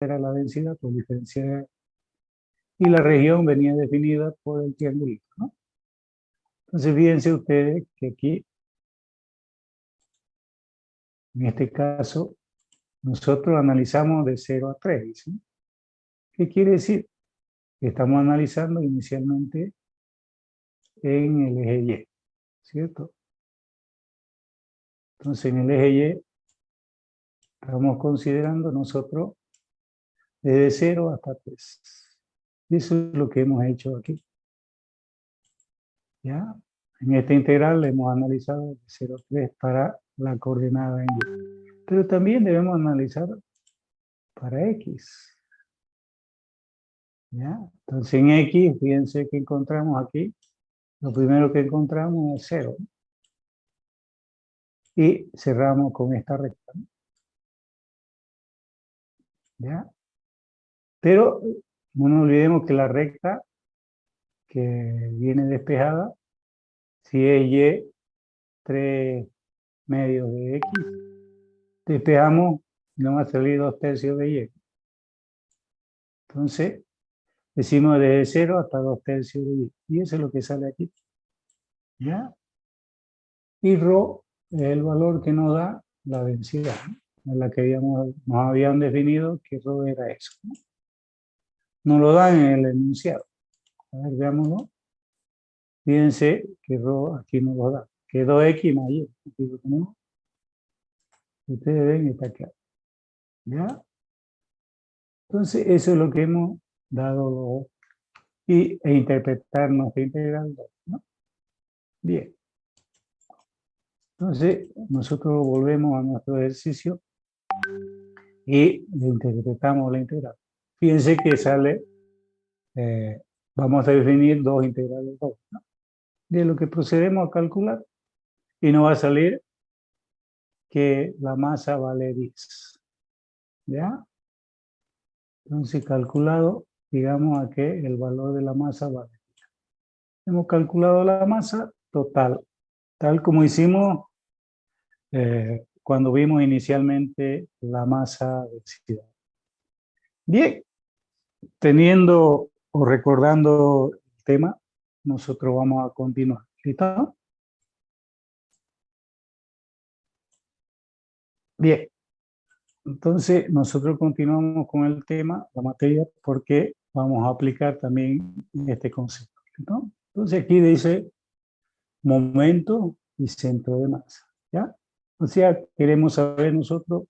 era la densidad, pues diferenciar. Y la región venía definida por el triangulito, ¿no? Entonces, fíjense ustedes que aquí, en este caso, nosotros analizamos de 0 a 3, ¿sí? ¿Qué quiere decir? Que estamos analizando inicialmente en el eje Y, ¿cierto? Entonces, en el eje Y, estamos considerando nosotros desde 0 hasta 3. Eso es lo que hemos hecho aquí. ¿Ya? En esta integral hemos analizado de 0 a 3 para la coordenada en Y. Pero también debemos analizar para X. ¿Ya? Entonces en X, fíjense que encontramos aquí, lo primero que encontramos es 0. Y cerramos con esta recta, ¿no? ¿Ya? Pero no nos olvidemos que la recta que viene despejada, si es Y 3 medios de X, despejamos y nos va a salir 2/3 de Y. Entonces, decimos desde 0 hasta 2/3 de Y. Y eso es lo que sale aquí. ¿Ya? Y ρ es el valor que nos da la densidad, ¿no? En la que nos habían definido que ρ era eso, ¿no? Nos lo dan en el enunciado. A ver, veámoslo. Fíjense que ρ aquí nos lo da. Que 2x más y. Aquí lo tenemos. Ustedes ven, está acá. ¿Ya? Entonces, eso es lo que hemos dado e interpretar nuestra integral, ¿no? Bien. Entonces, nosotros volvemos a nuestro ejercicio y interpretamos la integral. Fíjense que sale, vamos a definir dos integrales, ¿no? De lo que procedemos a calcular y nos va a salir que la masa vale 10. ¿Ya? Entonces, calculado, digamos a que el valor de la masa vale 10. Hemos calculado la masa total, tal como hicimos cuando vimos inicialmente la masa densidad. Bien, teniendo o recordando el tema, nosotros vamos a continuar. ¿Listo? Bien, entonces nosotros continuamos con el tema, la materia, porque vamos a aplicar también este concepto. ¿Listo? Entonces aquí dice momento y centro de masa. ¿Ya? O sea, queremos saber nosotros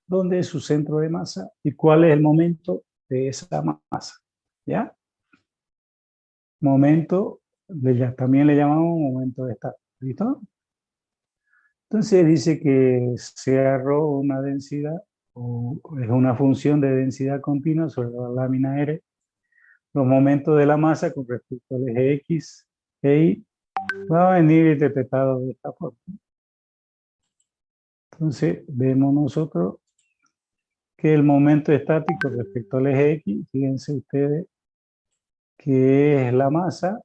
dónde es su centro de masa y cuál es el momento de esa masa. ¿Ya? Momento, también le llamamos momento de estado. ¿Listo? Entonces dice que sea ρ una densidad o es una función de densidad continua sobre la lámina R. Los momentos de la masa con respecto al eje X e Y va a venir interpretado de esta forma. Entonces vemos nosotros que el momento estático respecto al eje X, fíjense ustedes que es la masa,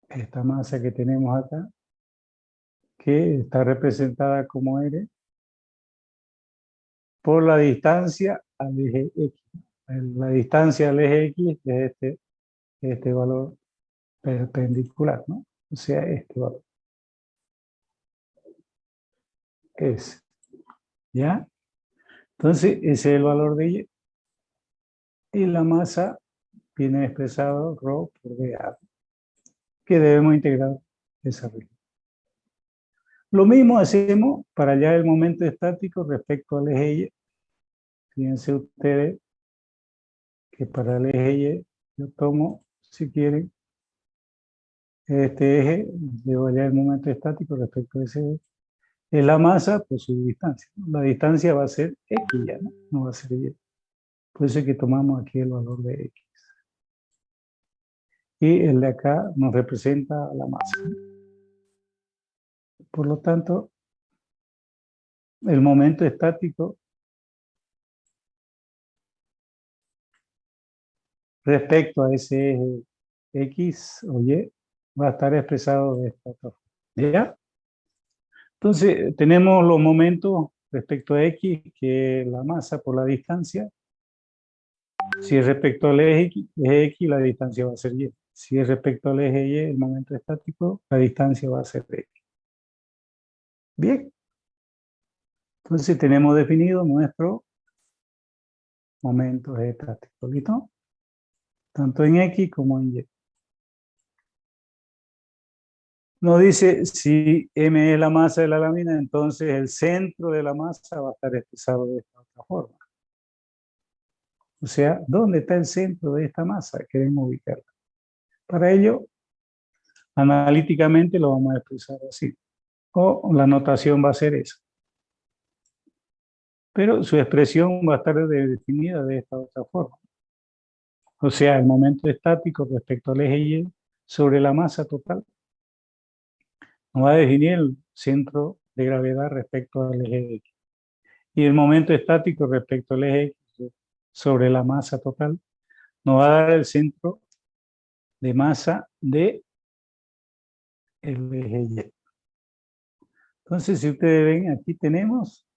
esta masa que tenemos acá, que está representada como R, por la distancia al eje X. La distancia al eje X es este valor perpendicular, ¿no? O sea, este valor. Es. ¿Ya? Entonces, ese es el valor de Y. Y la masa viene expresado ρ por dA, que debemos integrar esa región. Lo mismo hacemos para hallar el momento estático respecto al eje Y. Fíjense ustedes que para el eje Y yo tomo, si quieren, este eje, debo hallar el momento estático respecto a ese eje. Es la masa por su distancia, ¿no? La distancia va a ser X ya, ¿no? No va a ser Y. Por eso es que tomamos aquí el valor de X. Y el de acá nos representa la masa, ¿no? Por lo tanto, el momento estático respecto a ese eje X o Y va a estar expresado de esta forma. ¿Ya? Entonces, tenemos los momentos respecto a X, que es la masa por la distancia. Si es respecto al eje X, la distancia va a ser Y. Si es respecto al eje Y, el momento estático, la distancia va a ser X. Bien. Entonces tenemos definido nuestro momento estático. ¿Listo? Tanto en X como en Y. Nos dice, si M es la masa de la lámina, entonces el centro de la masa va a estar expresado de esta otra forma. O sea, ¿dónde está el centro de esta masa? Queremos ubicarla. Para ello, analíticamente lo vamos a expresar así. O la notación va a ser esa. Pero su expresión va a estar definida de esta otra forma. O sea, el momento estático respecto al eje Y sobre la masa total nos va a definir el centro de gravedad respecto al eje X. Y el momento estático respecto al eje X sobre la masa total nos va a dar el centro de masa de el eje Y. Entonces, si ustedes ven, aquí tenemos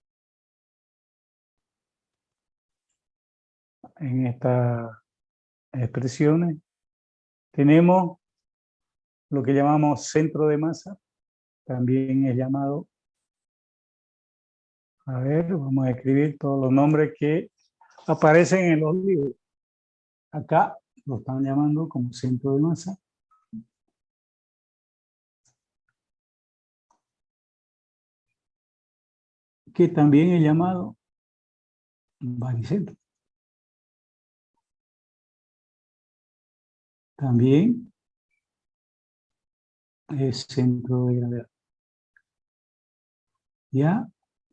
en estas expresiones, tenemos lo que llamamos centro de masa, también es llamado, a ver, vamos a escribir todos los nombres que aparecen en los libros. Acá lo están llamando como centro de masa. Que también es llamado baricentro. También es centro de gravedad. Ya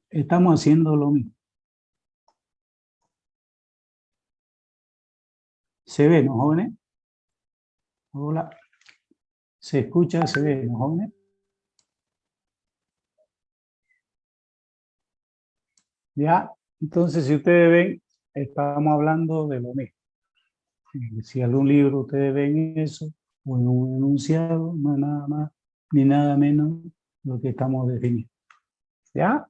estamos haciendo lo mismo. ¿Se ve, no, jóvenes? Hola. ¿Se escucha? ¿Se ve, no, jóvenes? Ya, entonces si ustedes ven, estamos hablando de lo mismo. Si algún libro ustedes ven eso, o en un enunciado, no es nada más ni nada menos lo que estamos definiendo. ¿Ya?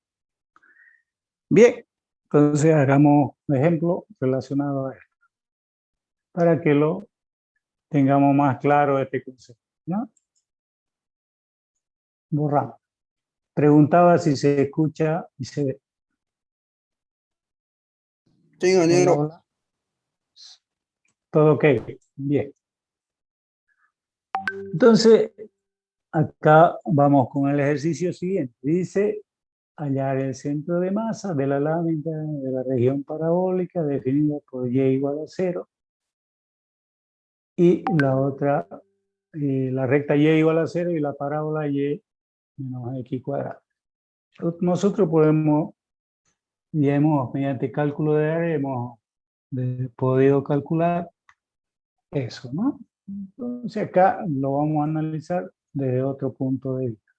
Bien, entonces hagamos un ejemplo relacionado a esto, para que lo tengamos más claro este concepto. ¿No? Borramos. Preguntaba si se escucha y se ve. Sí, ingeniero. Hola, hola. Todo ok. Bien. Entonces, acá vamos con el ejercicio siguiente. Dice, hallar el centro de masa de la lámina de la región parabólica definida por y igual a 0. Y la otra, la recta y igual a 0 y la parábola y menos x cuadrado. Nosotros podemos, ya hemos, mediante cálculo de área, hemos podido calcular eso, ¿no? Entonces acá lo vamos a analizar desde otro punto de vista.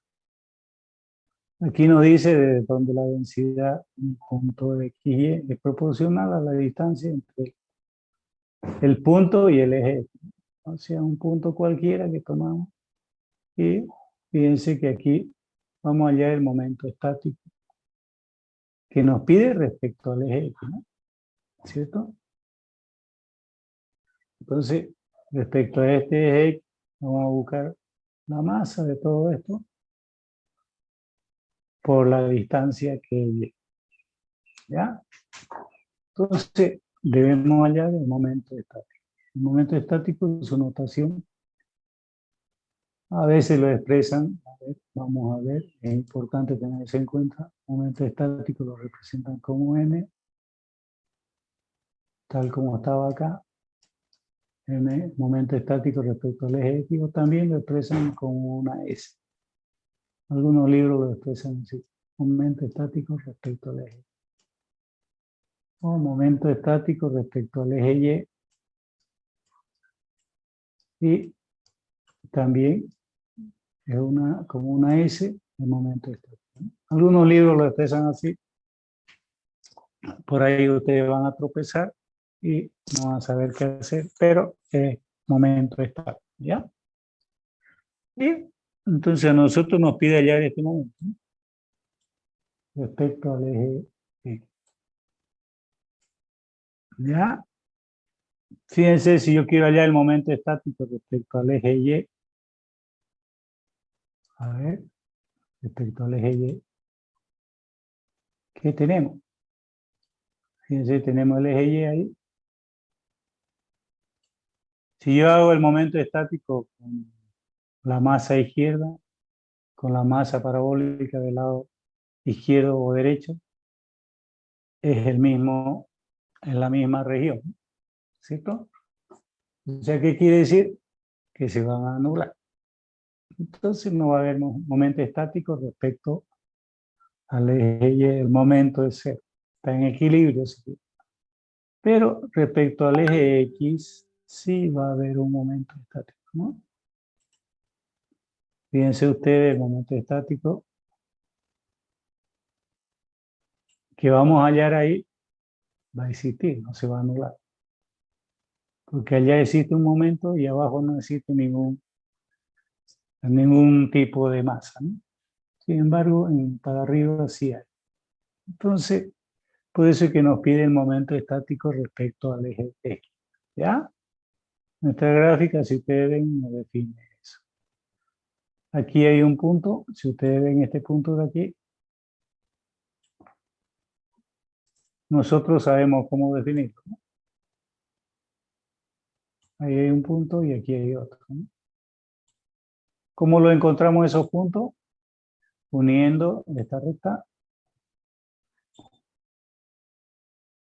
Aquí nos dice desde donde la densidad en punto de X y es proporcional a la distancia entre el punto y el eje. O sea, un punto cualquiera que tomamos. Y fíjense que aquí vamos a hallar el momento estático que nos pide respecto al eje X, ¿no? ¿Cierto? Entonces, respecto a este eje X, vamos a buscar la masa de todo esto por la distancia que lleva. ¿Ya? Entonces, debemos hallar el momento estático. El momento estático, su notación, a veces lo expresan, a ver, vamos a ver, es importante tener eso en cuenta. El momento estático lo representan como M, tal como estaba acá. M, momento estático respecto al eje X, o también lo expresan como una S. Algunos libros lo expresan así, momento estático respecto al eje. O momento estático respecto al eje Y. Y también es como una S el momento estático. Algunos libros lo expresan así. Por ahí ustedes van a tropezar y no van a saber qué hacer, pero es momento estático, ¿ya? Y entonces a nosotros nos pide hallar este momento, ¿no? Respecto al eje Bien. ¿Ya? Fíjense, si yo quiero hallar el momento estático respecto al eje Y, a ver, respecto al eje Y, ¿qué tenemos? Fíjense, tenemos el eje Y ahí. Si yo hago el momento estático con la masa izquierda, con la masa parabólica del lado izquierdo o derecho, es el mismo, en la misma región, ¿cierto? O sea, ¿qué quiere decir? Que se van a anular. Entonces no va a haber momento estático respecto al eje Y, el momento es cero. Está en equilibrio, ¿sí? Pero respecto al eje X, sí va a haber un momento estático, ¿no? Fíjense ustedes, el momento estático que vamos a hallar ahí va a existir, no se va a anular. Porque allá existe un momento y abajo no existe ningún tipo de masa, ¿no? Sin embargo, para arriba sí hay. Entonces, por eso es que nos pide el momento estático respecto al eje X. ¿Ya? Nuestra gráfica, si ustedes ven, nos define eso. Aquí hay un punto, si ustedes ven este punto de aquí, nosotros sabemos cómo definirlo, ¿no? Ahí hay un punto y aquí hay otro, ¿no? ¿Cómo lo encontramos esos puntos? Uniendo esta recta.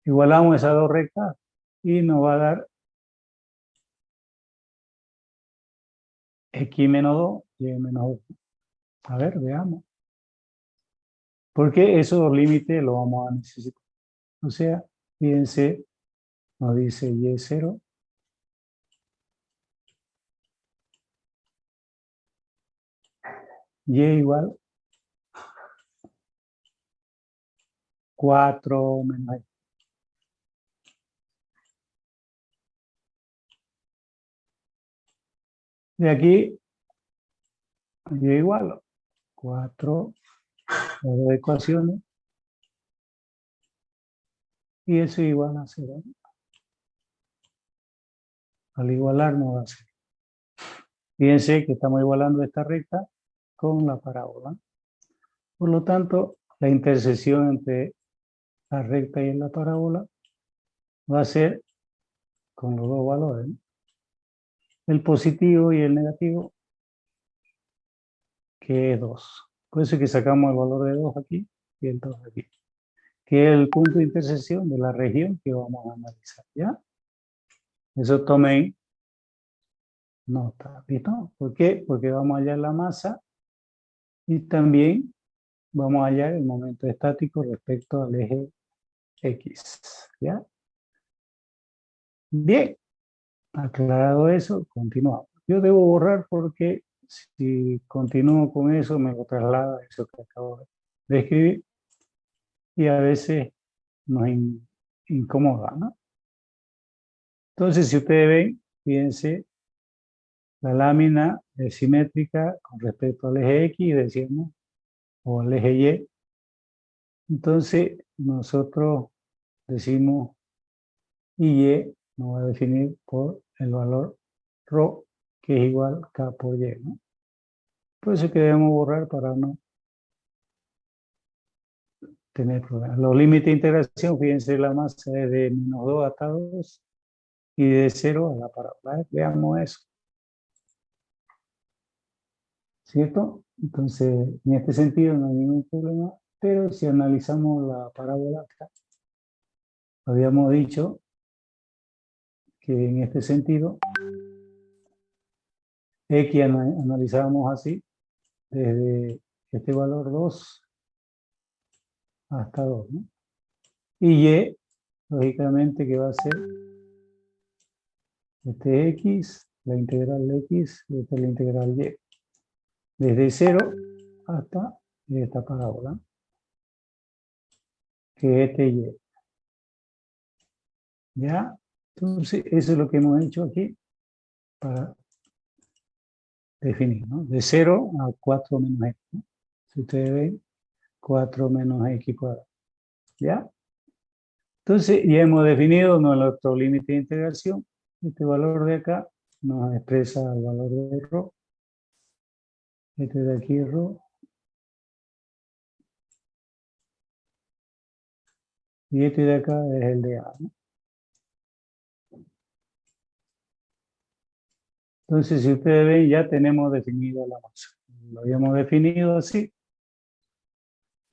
Igualamos esas dos rectas y nos va a dar x menos 2 y y menos 2. A ver, veamos. Porque esos límites los vamos a necesitar. O sea, fíjense, nos dice y0. Y igual 4 menos x. De aquí, y igual 4, las dos ecuaciones, y eso igual a 0. Al igualar nos da 0. Fíjense que estamos igualando esta recta con la parábola. Por lo tanto, la intersección entre la recta y la parábola va a ser con los dos valores, ¿no? El positivo y el negativo, que es 2. Por eso es que sacamos el valor de 2 aquí y el 2 aquí, que es el punto de intersección de la región que vamos a analizar, ¿ya? Eso tomen nota, ¿listo? ¿Por qué? Porque vamos a hallar la masa y también vamos a hallar el momento estático respecto al eje X, ¿ya? Bien, aclarado eso, continuamos. Yo debo borrar porque si continúo con eso me lo traslada a eso que acabo de escribir y a veces nos incomoda, ¿no? Entonces, si ustedes ven, fíjense, la lámina es simétrica con respecto al eje X, decíamos, o al eje Y. Entonces, nosotros decimos Y nos va a definir por el valor ρ, que es igual a K por Y, ¿no? Por eso que debemos borrar para no tener problemas. Los límites de integración, fíjense, la masa es de menos 2 hasta 2 y de 0 a la parábola. Veamos eso. ¿Cierto? Entonces, en este sentido no hay ningún problema, pero si analizamos la parábola acá, habíamos dicho que en este sentido, X analizábamos así, desde este valor 2 hasta 2, ¿no? Y Y, lógicamente, que va a ser este X, la integral de X, y esta es la integral Y, desde 0 hasta esta parábola, que es este Y. ¿Ya? Entonces, eso es lo que hemos hecho aquí para definir, ¿no? De 0 a 4 menos x, ¿no? Si ustedes ven, 4 menos x cuadrado. ¿Ya? Entonces, ya hemos definido nuestro límite de integración. Este valor de acá nos expresa el valor de ρ. Este de aquí es ρ. Y este de acá es el de A, ¿no? Entonces, si ustedes ven, ya tenemos definido la masa. Lo habíamos definido así.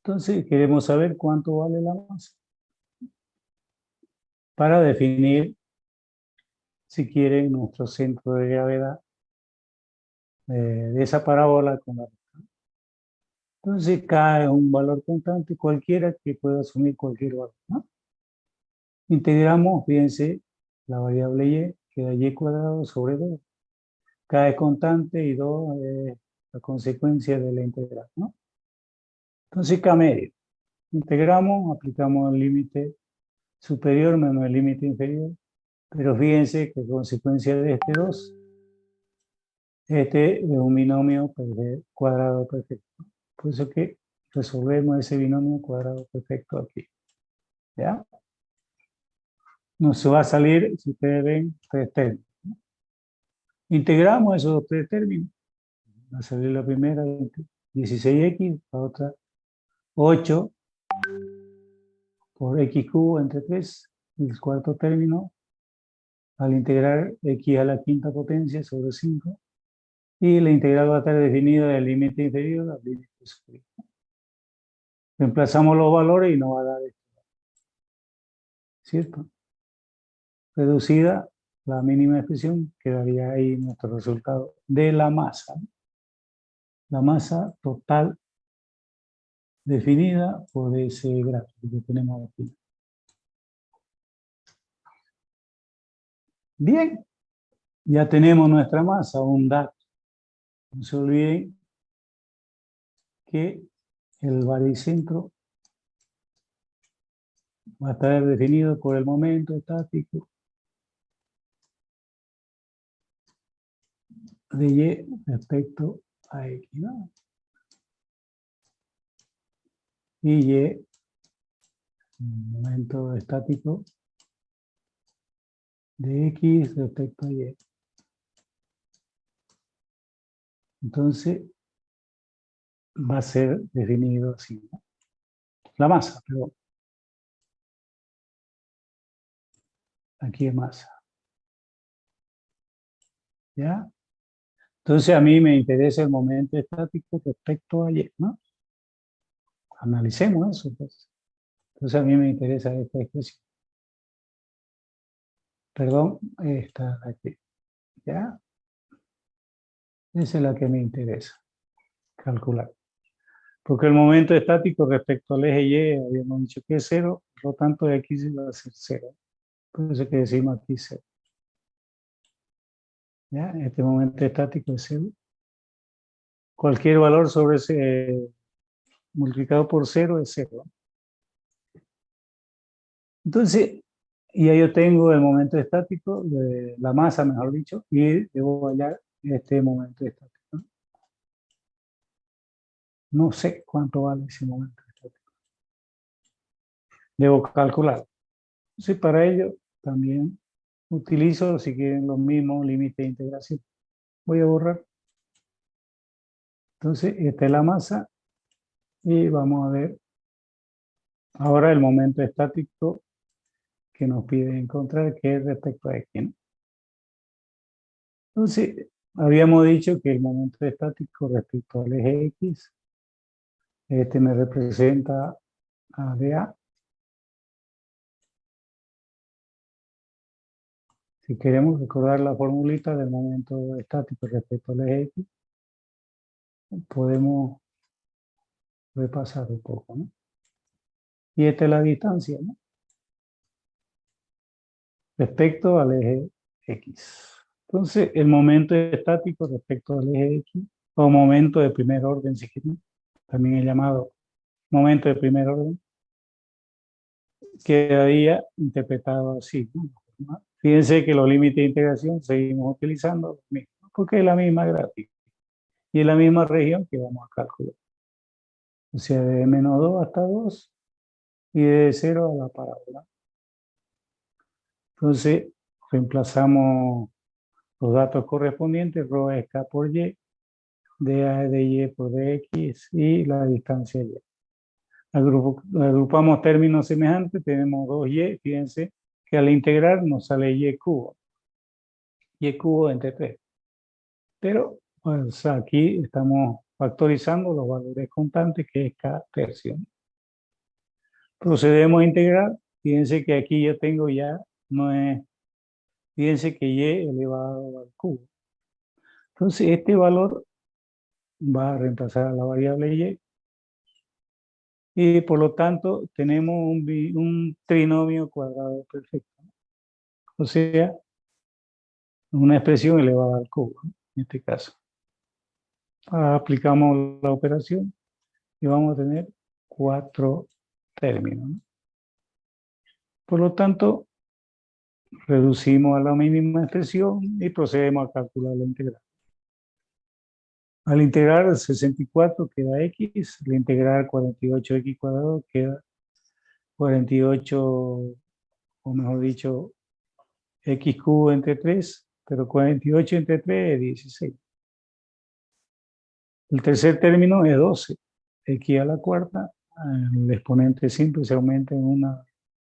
Entonces, queremos saber cuánto vale la masa. Para definir, si quieren, nuestro centro de gravedad de esa parábola con la. Entonces, K es un valor constante cualquiera que pueda asumir cualquier valor, ¿no? Integramos, fíjense, la variable y queda y cuadrado sobre 2. K es constante y 2 es la consecuencia de la integral, ¿no? Entonces, K medio. Integramos, aplicamos el límite superior menos el límite inferior, pero fíjense que consecuencia de este 2, este es un binomio cuadrado perfecto. Por eso que resolvemos ese binomio cuadrado perfecto aquí, ¿ya? Nos va a salir, si ustedes ven, 3 términos. Integramos esos 3 términos. Va a salir la primera 16x, la otra 8 por x cubo entre 3, el cuarto término, al integrar x a la quinta potencia sobre 5, y la integral va a estar definida del límite inferior al límite superior. Reemplazamos los valores y nos va a dar esto, ¿cierto? Reducida la mínima expresión, quedaría ahí nuestro resultado de la masa. La masa total definida por ese gráfico que tenemos aquí. Bien, ya tenemos nuestra masa, un dato. No se olviden que el baricentro va a estar definido por el momento estático de Y respecto a X, ¿no? Y Y, momento estático de X respecto a Y. Entonces, va a ser definido así, ¿no? La masa, pero aquí es masa. ¿Ya? Entonces, a mí me interesa el momento estático respecto a Y, ¿no? Analicemos eso, pues. Entonces, a mí me interesa esta expresión. Perdón, esta de aquí. ¿Ya? Esa es la que me interesa calcular. Porque el momento estático respecto al eje Y, habíamos dicho que es 0, por lo tanto de aquí se va a ser 0. Por eso que decimos aquí 0. ¿Ya? Este momento estático es 0. Cualquier valor sobre ese multiplicado por 0 es 0. Entonces, ya yo tengo el momento estático, de la masa, mejor dicho, y debo hallar este momento estático. No sé cuánto vale ese momento estático. Debo calcular. Entonces, para ello también utilizo, si quieren, los mismos límites de integración. Voy a borrar. Entonces, esta es la masa y vamos a ver ahora el momento estático que nos pide encontrar, que es respecto a X, ¿no? Entonces, habíamos dicho que el momento estático respecto al eje X, este me representa a dA. Si queremos recordar la formulita del momento estático respecto al eje X, podemos repasar un poco, ¿no? Y esta es la distancia, ¿no? Respecto al eje X. Entonces, el momento estático respecto al eje X, o momento de primer orden, si quieren, también es llamado momento de primer orden, quedaría interpretado así, ¿no? Fíjense que los límites de integración seguimos utilizando los mismos, porque es la misma gráfica y es la misma región que vamos a calcular. O sea, de -2 hasta 2 y de 0 a la parábola. Entonces, reemplazamos los datos correspondientes, ρ es k por y, dA es dy por dx y la distancia y. Agrupamos términos semejantes, tenemos 2y, fíjense que al integrar nos sale y cubo entre 3. Pero pues, aquí estamos factorizando los valores constantes, que es k tercio. Procedemos a integrar, fíjense que aquí yo tengo ya, no es, fíjense que y elevado al cubo. Entonces este valor va a reemplazar a la variable y por lo tanto tenemos un trinomio cuadrado perfecto. O sea, una expresión elevada al cubo, en este caso. Aplicamos la operación y vamos a tener 4 términos. Por lo tanto, reducimos a la mínima expresión y procedemos a calcular la integral. Al integrar el 64 queda x, al integrar 48x cuadrado queda 48, o mejor dicho, x cubo entre 3, pero 48 entre 3 es 16. El tercer término es 12, x a la cuarta, el exponente simple se aumenta en un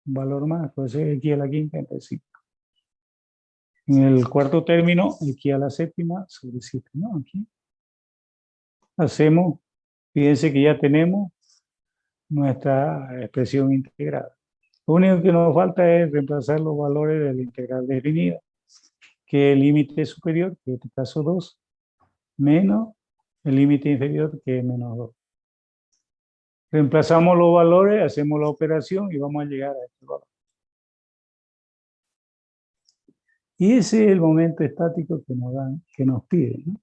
valor más, pues es x a la quinta entre 5. En el cuarto término, x a la séptima sobre 7, ¿no? Aquí hacemos, fíjense que ya tenemos nuestra expresión integrada. Lo único que nos falta es reemplazar los valores de la integral definida, que es el límite superior, que en este caso 2, menos el límite inferior, que es menos 2. Reemplazamos los valores, hacemos la operación y vamos a llegar a este valor. Y ese es el momento estático que nos piden, ¿no?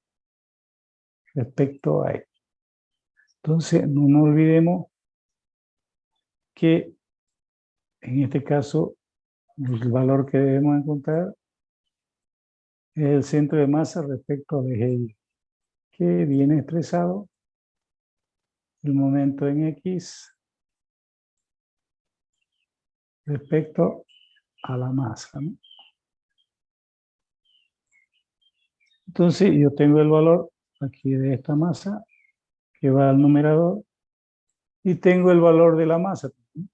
Respecto a esto. Entonces, no nos olvidemos que en este caso el valor que debemos encontrar es el centro de masa respecto al eje Y, que viene expresado el momento en X respecto a la masa, ¿no? Entonces yo tengo el valor aquí de esta masa que va al numerador y tengo el valor de la masa.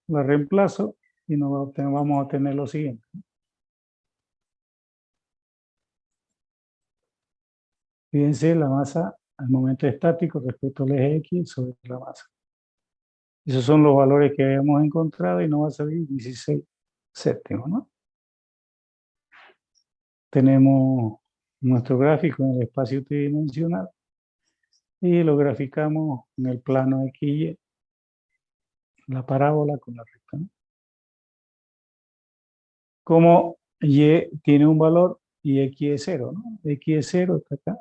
La reemplazo y vamos a obtener lo siguiente. Fíjense la masa al momento estático respecto al eje X sobre la masa. Esos son los valores que hemos encontrado y nos va a salir 16 séptimos, ¿no? Tenemos nuestro gráfico en el espacio tridimensional y lo graficamos en el plano XY, la parábola con la recta, ¿no? Como Y tiene un valor y X es 0, ¿no? X es 0, está acá.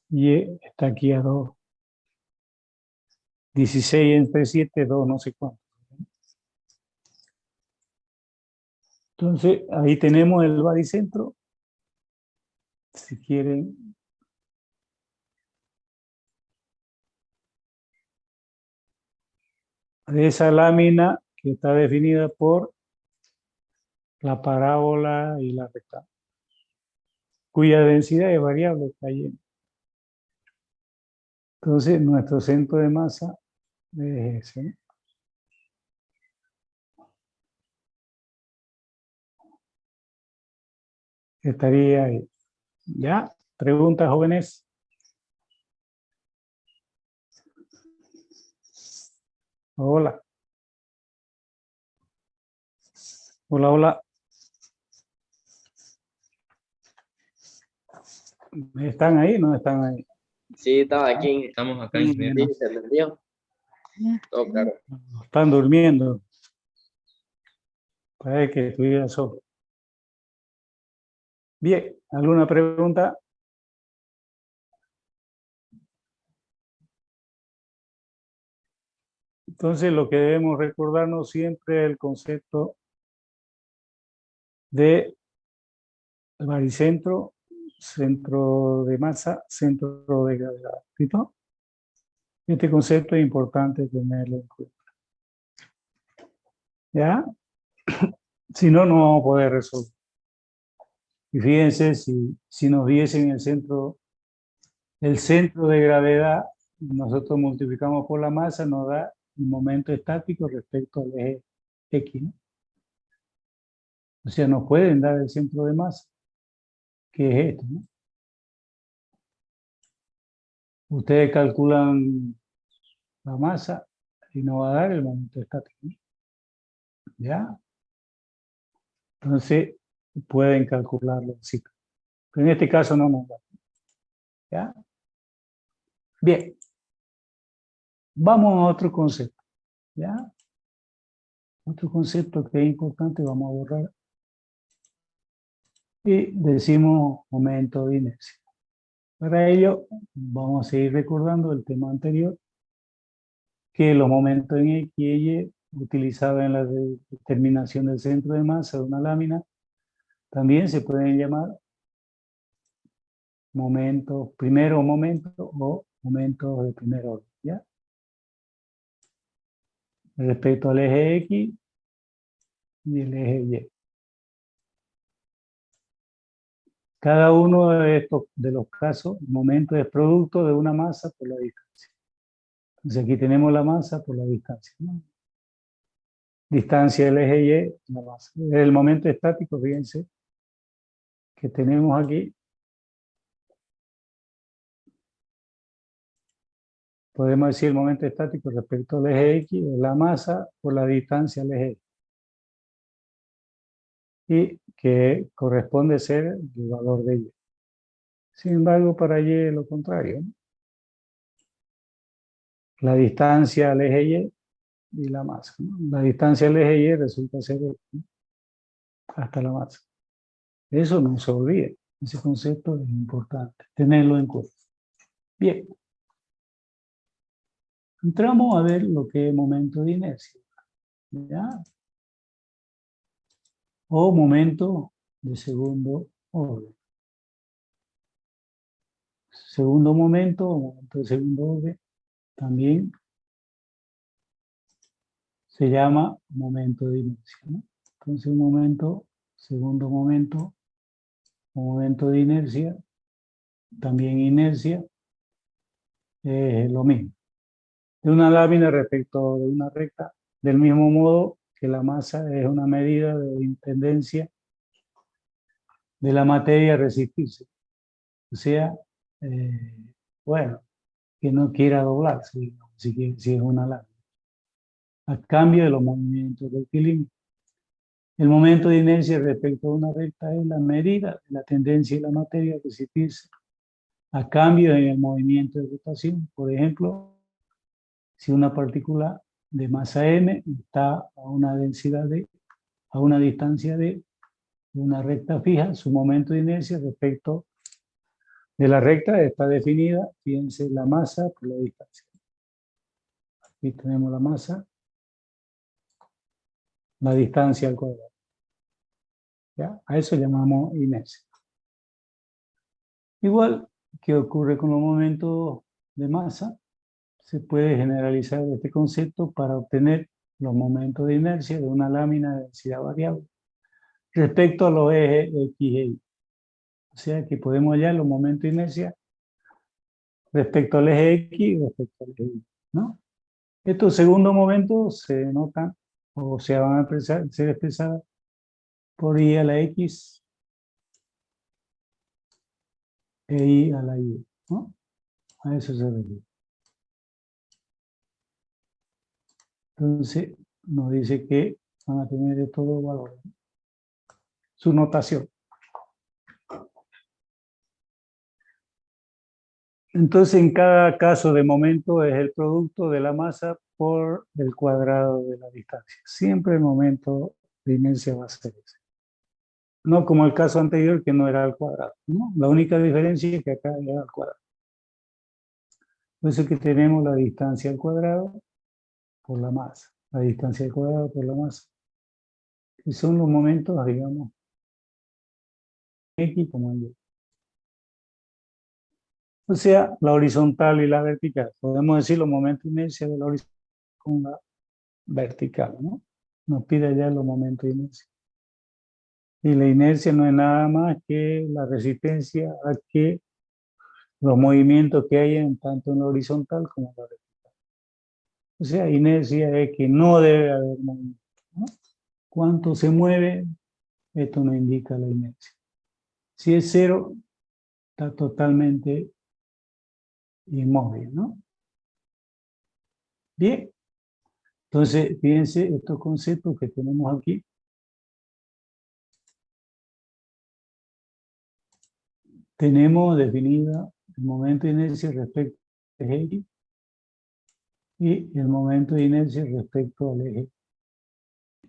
Y está aquí a 2. 16 entre 7, 2, no sé cuánto. Entonces, ahí tenemos el baricentro. Si quieren, de esa lámina que está definida por la parábola y la recta, cuya densidad es variable, está llena. Entonces, nuestro centro de masa es ese, ¿no? Estaría ahí. ¿Ya? ¿Preguntas, jóvenes? Hola. Hola, hola. ¿Están ahí? ¿No están ahí? Sí, estaba aquí. Estamos acá, Sí, ingeniero. se entendió. Todo claro. Están durmiendo. Parece que estuviera solo. Bien, ¿alguna pregunta? Entonces, lo que debemos recordarnos siempre es el concepto de baricentro, centro de masa, centro de gravedad. ¿Listo? Este concepto es importante tenerlo en cuenta. ¿Ya? Si no, no vamos a poder resolver. Y fíjense, si nos diesen el centro de gravedad, nosotros multiplicamos por la masa, nos da el momento estático respecto al eje X, ¿no? O sea, nos pueden dar el centro de masa, que es esto, ¿no? Ustedes calculan la masa y nos va a dar el momento estático, ¿no? ¿Ya? Entonces, pueden calcularlo así. Pero en este caso no nos da. ¿Ya? Bien. Vamos a otro concepto. ¿Ya? Otro concepto que es importante, vamos a borrar. Y decimos momento de inercia. Para ello, vamos a seguir recordando el tema anterior, que los momentos en X y Y utilizados en la determinación del centro de masa de una lámina también se pueden llamar momentos, primero momentos o momentos de primer orden, ¿ya? Respecto al eje X y el eje Y. Cada uno de los casos, el momento es producto de una masa por la distancia. Entonces aquí tenemos la masa por la distancia, ¿no? Distancia del eje Y, la masa. El momento estático, fíjense, que tenemos aquí, podemos decir el momento estático respecto al eje X, es la masa por la distancia al eje Y, que corresponde ser el valor de Y. Sin embargo, para Y es lo contrario, ¿no? La distancia al eje Y y la masa, ¿no? La distancia al eje Y resulta ser X, ¿no? Hasta la masa. Eso no se olvide. Ese concepto es importante, tenerlo en cuenta. Bien. Entramos a ver lo que es momento de inercia, ¿ya? O momento de segundo orden. Segundo momento o momento de segundo orden también se llama momento de inercia, ¿no? Entonces, segundo momento, o momento de inercia, también inercia, es lo mismo. De una lámina respecto de una recta, del mismo modo que la masa es una medida de tendencia de la materia a resistirse. O sea, bueno, que no quiera doblarse, si es una lámina, a cambio de los movimientos rectilíneos. El momento de inercia respecto a una recta es la medida de la tendencia de la materia a resistirse a cambio en el movimiento de rotación. Por ejemplo, si una partícula de masa m está a una densidad d, a una distancia d, de una recta fija, su momento de inercia respecto de la recta está definida, fíjense, la masa por la distancia. Aquí tenemos la masa, la distancia al cuadrado. ¿Ya? A eso llamamos inercia. Igual que ocurre con los momentos de masa, se puede generalizar este concepto para obtener los momentos de inercia de una lámina de densidad variable respecto a los ejes X y Y. O sea que podemos hallar los momentos de inercia respecto al eje X y respecto al eje Y, ¿no? Estos segundos momentos se notan o se van a ser expresados por I a la X e I a la Y, ¿no? A eso se refiere. Entonces, nos dice que van a tener estos dos valores. Su notación. Entonces, en cada caso de momento es el producto de la masa por el cuadrado de la distancia. Siempre el momento de inercia va a ser ese. No como el caso anterior que no era al cuadrado, ¿no? La única diferencia es que acá era al cuadrado. Por eso es que tenemos la distancia al cuadrado por la masa. La distancia al cuadrado por la masa. Y son los momentos, digamos, X como Y. O sea, la horizontal y la vertical. Podemos decir los momentos de inercia de la horizontal con la vertical, ¿no? nos pide ya los momentos de inercia. Y la inercia no es nada más que la resistencia a que los movimientos que hay tanto en la horizontal como en la vertical. O sea, inercia es que no debe haber movimiento, ¿no? ¿Cuánto se mueve? Esto nos indica la inercia. Si es cero, está totalmente inmóvil, ¿no? Bien. Entonces, fíjense estos conceptos que tenemos aquí. Tenemos definida el momento de inercia respecto al eje X y el momento de inercia respecto al eje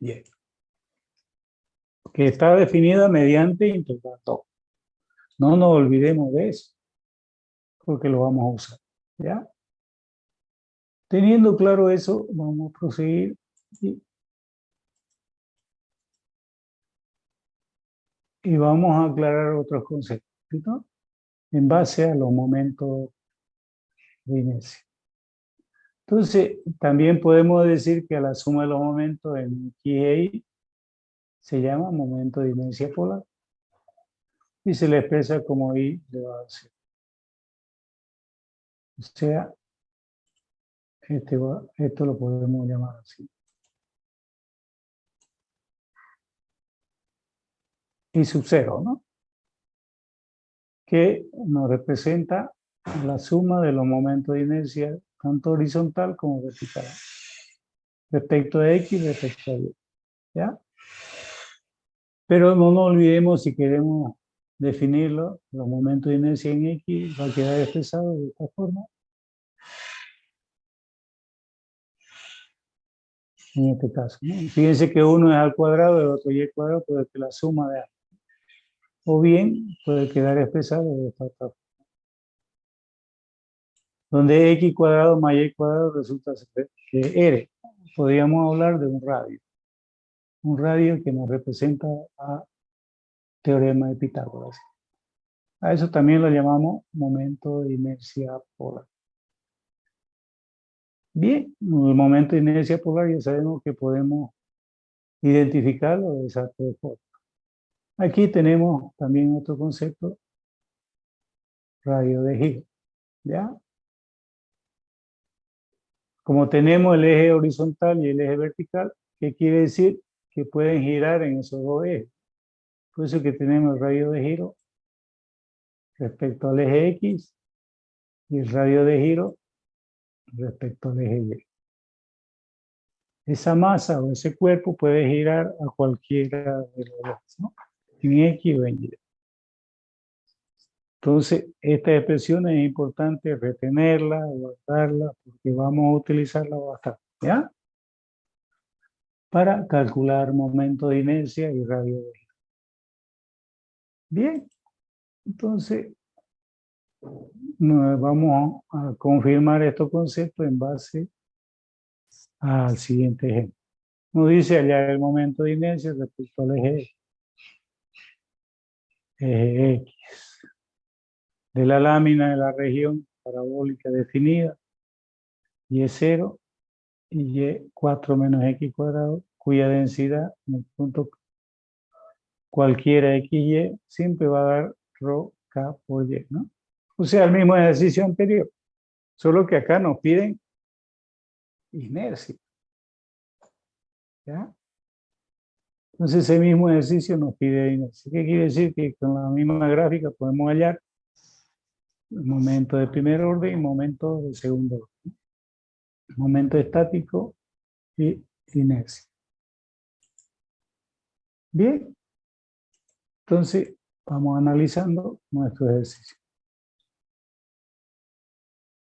Y, que está definida mediante integral 2. No nos olvidemos de eso, porque lo vamos a usar, ¿ya? Teniendo claro eso, vamos a proseguir y vamos a aclarar otros conceptos, ¿no? En base a los momentos de inercia. Entonces, también podemos decir que a la suma de los momentos en X e Y se llama momento de inercia polar y se le expresa como I elevado a 0. O sea, esto lo podemos llamar así. I sub 0, ¿no? Que nos representa la suma de los momentos de inercia tanto horizontal como vertical. Respecto a X, respecto a Y. ¿Ya? Pero no nos olvidemos, si queremos definirlo, los momentos de inercia en X va a quedar expresado de esta forma. En este caso, ¿no? Fíjense que uno es al cuadrado, el otro y al cuadrado, puede que la suma de ambos. O bien puede quedar expresado de esta otra forma. Donde x cuadrado más y cuadrado resulta ser que r. Podríamos hablar de un radio. Un radio que nos representa a teorema de Pitágoras. A eso también lo llamamos momento de inercia polar. Bien, el momento de inercia polar ya sabemos que podemos identificarlo de esas tres formas. Aquí tenemos también otro concepto, radio de giro, ¿ya? Como tenemos el eje horizontal y el eje vertical, ¿qué quiere decir? Que pueden girar en esos dos ejes. Por eso que tenemos el radio de giro respecto al eje X y el radio de giro respecto al eje Y. Esa masa o ese cuerpo puede girar a cualquiera de los dos, ¿no? En X o en Y. Entonces, esta expresión es importante retenerla, guardarla, porque vamos a utilizarla bastante, ¿ya? Para calcular momento de inercia y radio de giro. Bien, entonces vamos a confirmar estos conceptos en base al siguiente ejemplo. Nos dice hallar el momento de inercia respecto al eje X de la lámina de la región parabólica definida, y es 0 y y 4 menos x cuadrado, cuya densidad en el punto cualquiera xy siempre va a dar rho k por y, ¿no? O sea, el mismo ejercicio anterior, solo que acá nos piden inercia, ¿ya? Entonces ese mismo ejercicio nos pide inercia. ¿Qué quiere decir? Que con la misma gráfica podemos hallar el momento de primer orden y momento de segundo orden. Momento estático y inercia. Bien, entonces vamos analizando nuestro ejercicio.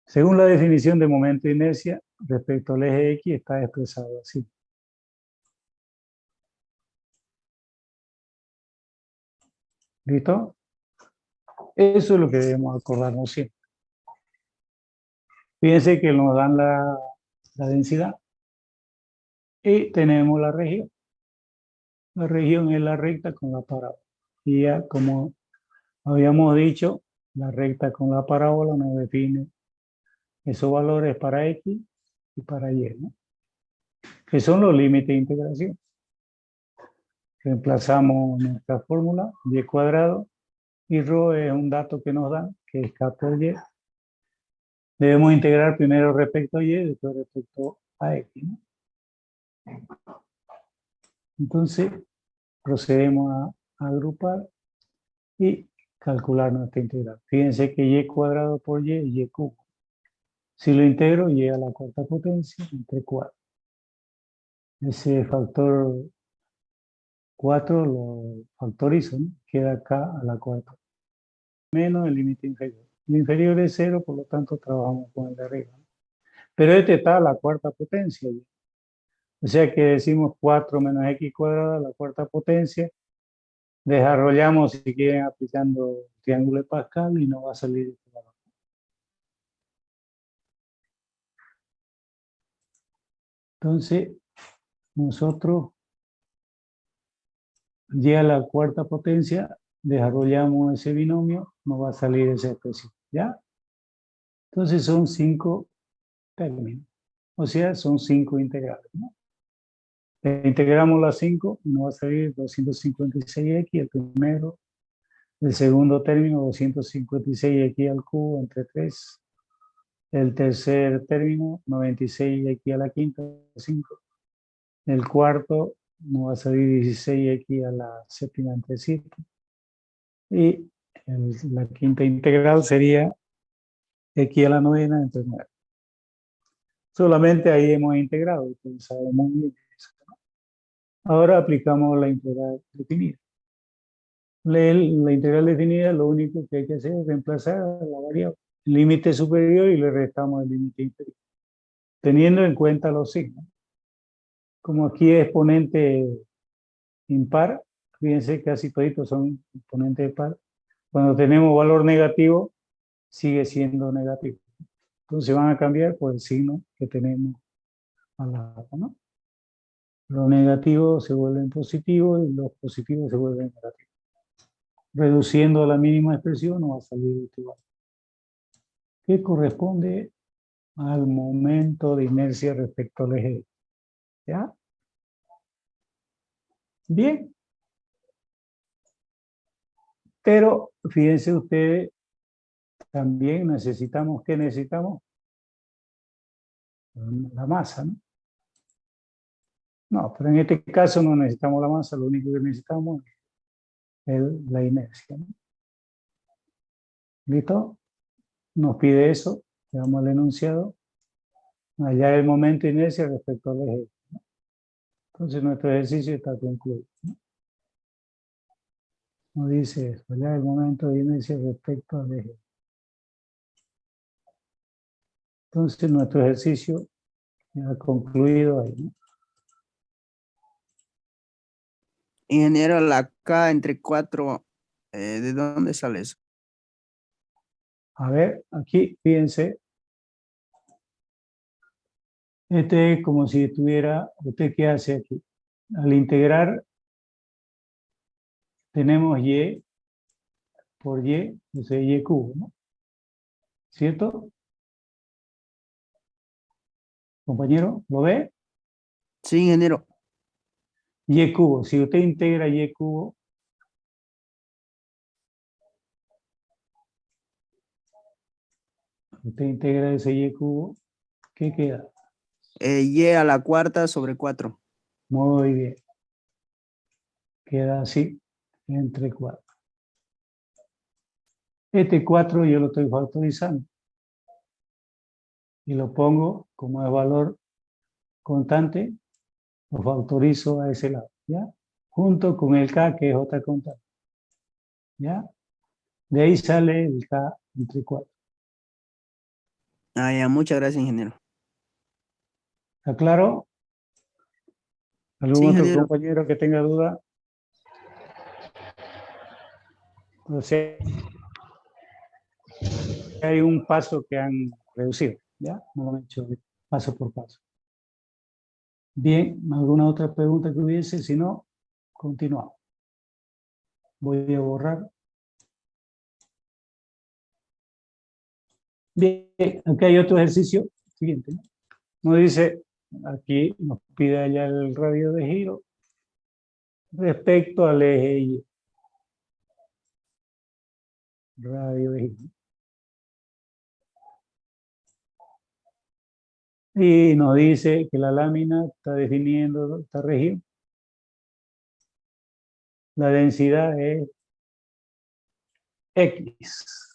Según la definición de momento de inercia respecto al eje X está expresado así. ¿Listo? Eso es lo que debemos acordarnos siempre. Fíjense que nos dan la densidad y tenemos la región. La región es la recta con la parábola. Y ya, como habíamos dicho, la recta con la parábola nos define esos valores para X y para Y, ¿no? Que son los límites de integración. reemplazamos nuestra fórmula, y cuadrado, y rho es un dato que nos dan, que es k por y. Debemos integrar primero respecto a y, después respecto a x, ¿no? Entonces, procedemos a agrupar y calcular nuestra integral. Fíjense que y cuadrado por y cubo. Si lo integro, y a la cuarta potencia entre 4. Ese factor 4 lo factorizo, ¿no? Queda acá a la cuarta. Menos el límite inferior. El inferior es 0, por lo tanto trabajamos con el de arriba, ¿no? Pero este está a la cuarta potencia. O sea que decimos 4 menos x cuadrado a la cuarta potencia. Desarrollamos, si quieren, aplicando el triángulo de Pascal y no va a salir este valor. Entonces, nosotros, y a la cuarta potencia, desarrollamos ese binomio, nos va a salir esa expresión, ¿ya? Entonces son 5 términos, o sea, son 5 integrales, ¿no? Integramos las 5 y nos va a salir 256x, el primero. El segundo término, 256x al cubo entre 3. El tercer término, 96x a la quinta, 5. El cuarto, nos va a salir 16x a la séptima entre 7. Y la quinta integral sería x a la novena entre 9. Solamente ahí hemos integrado, entonces sabemos bien eso, ¿no? Ahora aplicamos la integral definida. La integral definida, lo único que hay que hacer es reemplazar a la variable límite superior y le restamos el límite inferior, teniendo en cuenta los signos. Como aquí es exponente impar, fíjense que casi toditos son exponentes par. Cuando tenemos valor negativo, sigue siendo negativo. Entonces van a cambiar por el signo que tenemos al lado, ¿no? Los negativos se vuelven positivos y los positivos se vuelven negativos. Reduciendo a la mínima expresión nos va a salir este valor, que corresponde al momento de inercia respecto al eje. ¿Ya? Bien. Pero fíjense ustedes, también necesitamos, ¿qué necesitamos? La masa, ¿no? No, pero en este caso no necesitamos la masa, lo único que necesitamos es la inercia, ¿no? ¿Listo? Nos pide eso, le damos al enunciado, allá el momento de inercia respecto al eje, ¿no? Entonces nuestro ejercicio está concluido, ¿no? Nos dice eso, allá el momento de inercia respecto al eje. Entonces nuestro ejercicio ya ha concluido ahí, ¿no? Ingeniero, la K entre 4, ¿de dónde sale eso? A ver, aquí, fíjense. Este es como si estuviera, ¿usted qué hace aquí? Al integrar, tenemos y por y, o sea, y cubo, ¿no? ¿Cierto? Compañero, ¿lo ve? Sí, ingeniero. Y cubo, si usted integra y cubo, usted integra ese y cubo, ¿qué queda? Y a la cuarta sobre 4. Muy bien. Queda así, entre 4. Este 4 yo lo estoy factorizando. Y lo pongo como de valor constante, lo factorizo a ese lado, ¿ya? Junto con el K, que es otra constante, ¿ya? De ahí sale el K entre 4. Ah, ya, muchas gracias, ingeniero. ¿Está claro? ¿Algún Sí, otro ingeniero. compañero que tenga duda? O sea, hay un paso que han reducido, ¿ya? No lo han hecho paso por paso. Bien, ¿alguna otra pregunta que hubiese? Si no, continuamos. Voy a borrar. Bien, aquí hay otro ejercicio siguiente, ¿no? Nos dice, aquí nos pide allá el radio de giro. respecto al eje Y. Radio de giro. Y nos dice que la lámina está definiendo esta región. La densidad es X.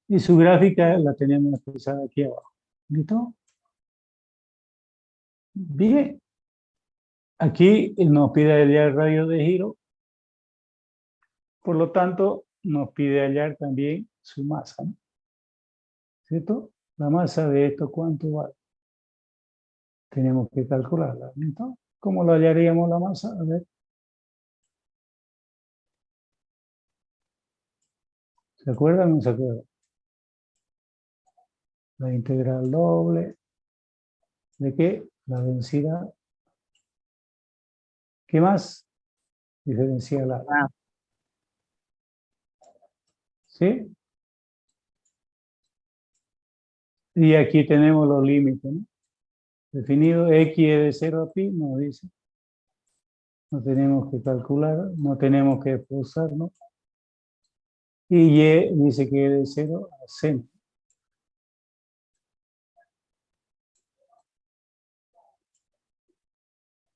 Y su gráfica la tenemos expresada aquí abajo. ¿Listo? Bien. Aquí nos pide hallar el radio de giro. Por lo tanto, nos pide hallar también su masa, ¿no? ¿Cierto? La masa de esto, ¿cuánto vale? Tenemos que calcularla, ¿listo? ¿Cómo lo hallaríamos la masa? A ver. ¿Se acuerdan o no se acuerdan? La integral doble. ¿De qué? La densidad. ¿Qué más? Diferencial A. Ah. ¿Sí? Y aquí tenemos los límites, ¿no? Definido X es de 0 a pi, nos dice. No tenemos que calcular, no tenemos que esforzarnos. Y Y dice que es de 0 a seno.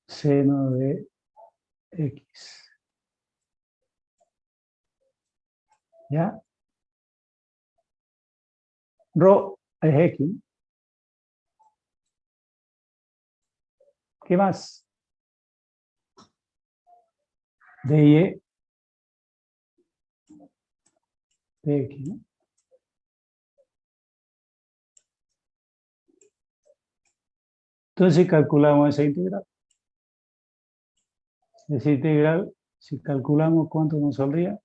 Seno de X. ¿Ya? Rho es X. ¿Qué más? De Y de X, ¿no? Entonces calculamos esa integral. Esa integral, si calculamos cuánto nos saldría.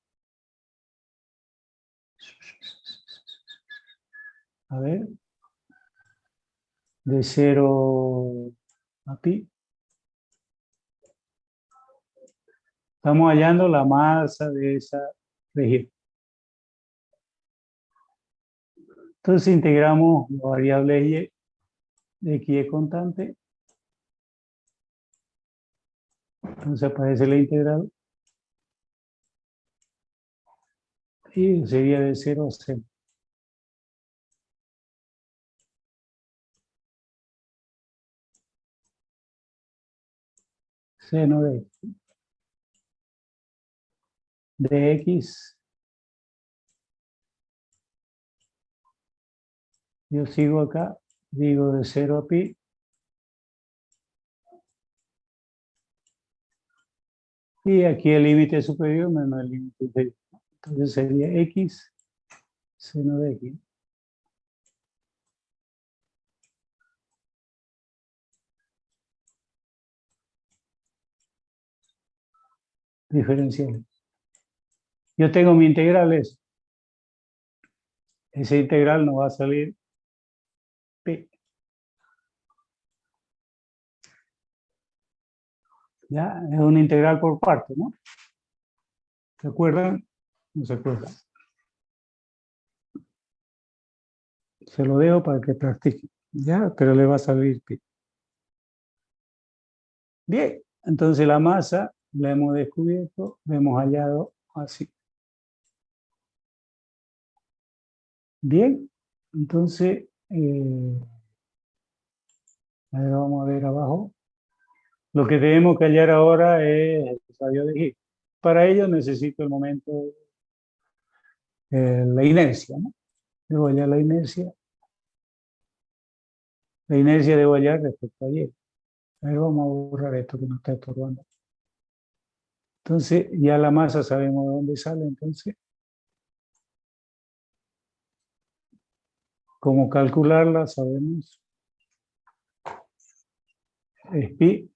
A ver. De 0 a pi. Estamos hallando la masa de esa región. Entonces integramos la variable Y, de X es constante. Entonces aparece la integral. Y sería de 0 a 0. Seno de X. Yo sigo acá, digo de 0 a pi. Y aquí el límite superior menos el límite inferior. Entonces sería X, seno de X. Diferenciales. Yo tengo mi integrales. Esa integral nos va a salir P. ¿Ya? Es una integral por parte, ¿no? ¿Se acuerdan? No se acuerdan. Se lo dejo para que practique. ¿Ya? Pero le va a salir P. Bien. Entonces la masa la hemos descubierto, la hemos hallado así. Bien. Entonces, ahora vamos a ver abajo. Lo que tenemos que hallar ahora es el radio de giro. Para ello necesito el momento, la inercia, ¿no? Debo hallar la inercia. La inercia debo hallar respecto a Y. A ver, vamos a borrar esto que nos está estorbando. Entonces, ya la masa sabemos de dónde sale, entonces. Cómo calcularla, sabemos. Es pi.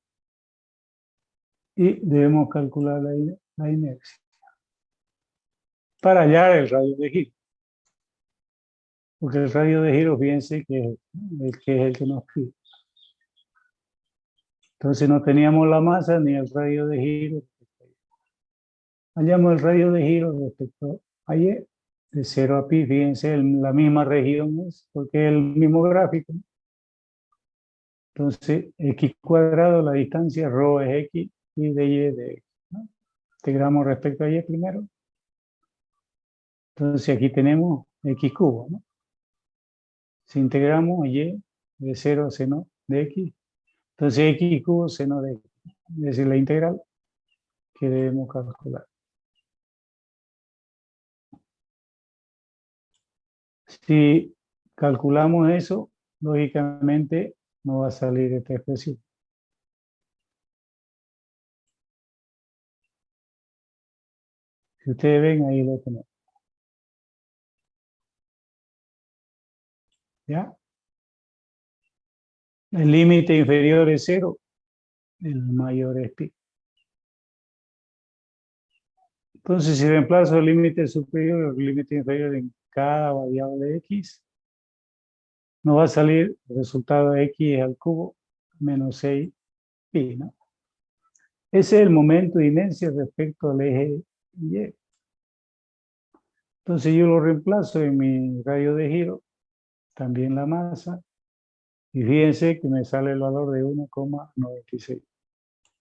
Y debemos calcular la inercia. Para hallar el radio de giro. Porque el radio de giro, fíjense que es el que nos pide. Entonces no teníamos la masa ni el radio de giro. Hallamos el radio de giro respecto a Y, de 0 a pi, fíjense, la misma región es, porque es el mismo gráfico. Entonces, x², la distancia, rho es x, y de y de x, ¿no? Integramos respecto a y primero. Entonces aquí tenemos x cubo, ¿no? Si integramos y de 0 a seno de x, entonces x cubo seno de x, es decir, la integral que debemos calcular. Si calculamos eso, lógicamente no va a salir esta expresión. Si ustedes ven, ahí lo tenemos. ¿Ya? El límite inferior es 0, el mayor es pi. Entonces, si reemplazo el límite superior y el límite inferior en cada variable de x, nos va a salir el resultado de x al cubo menos 6 pi, ¿no? Ese es el momento de inercia respecto al eje y. Entonces yo lo reemplazo en mi radio de giro, también la masa, y fíjense que me sale el valor de 1,96.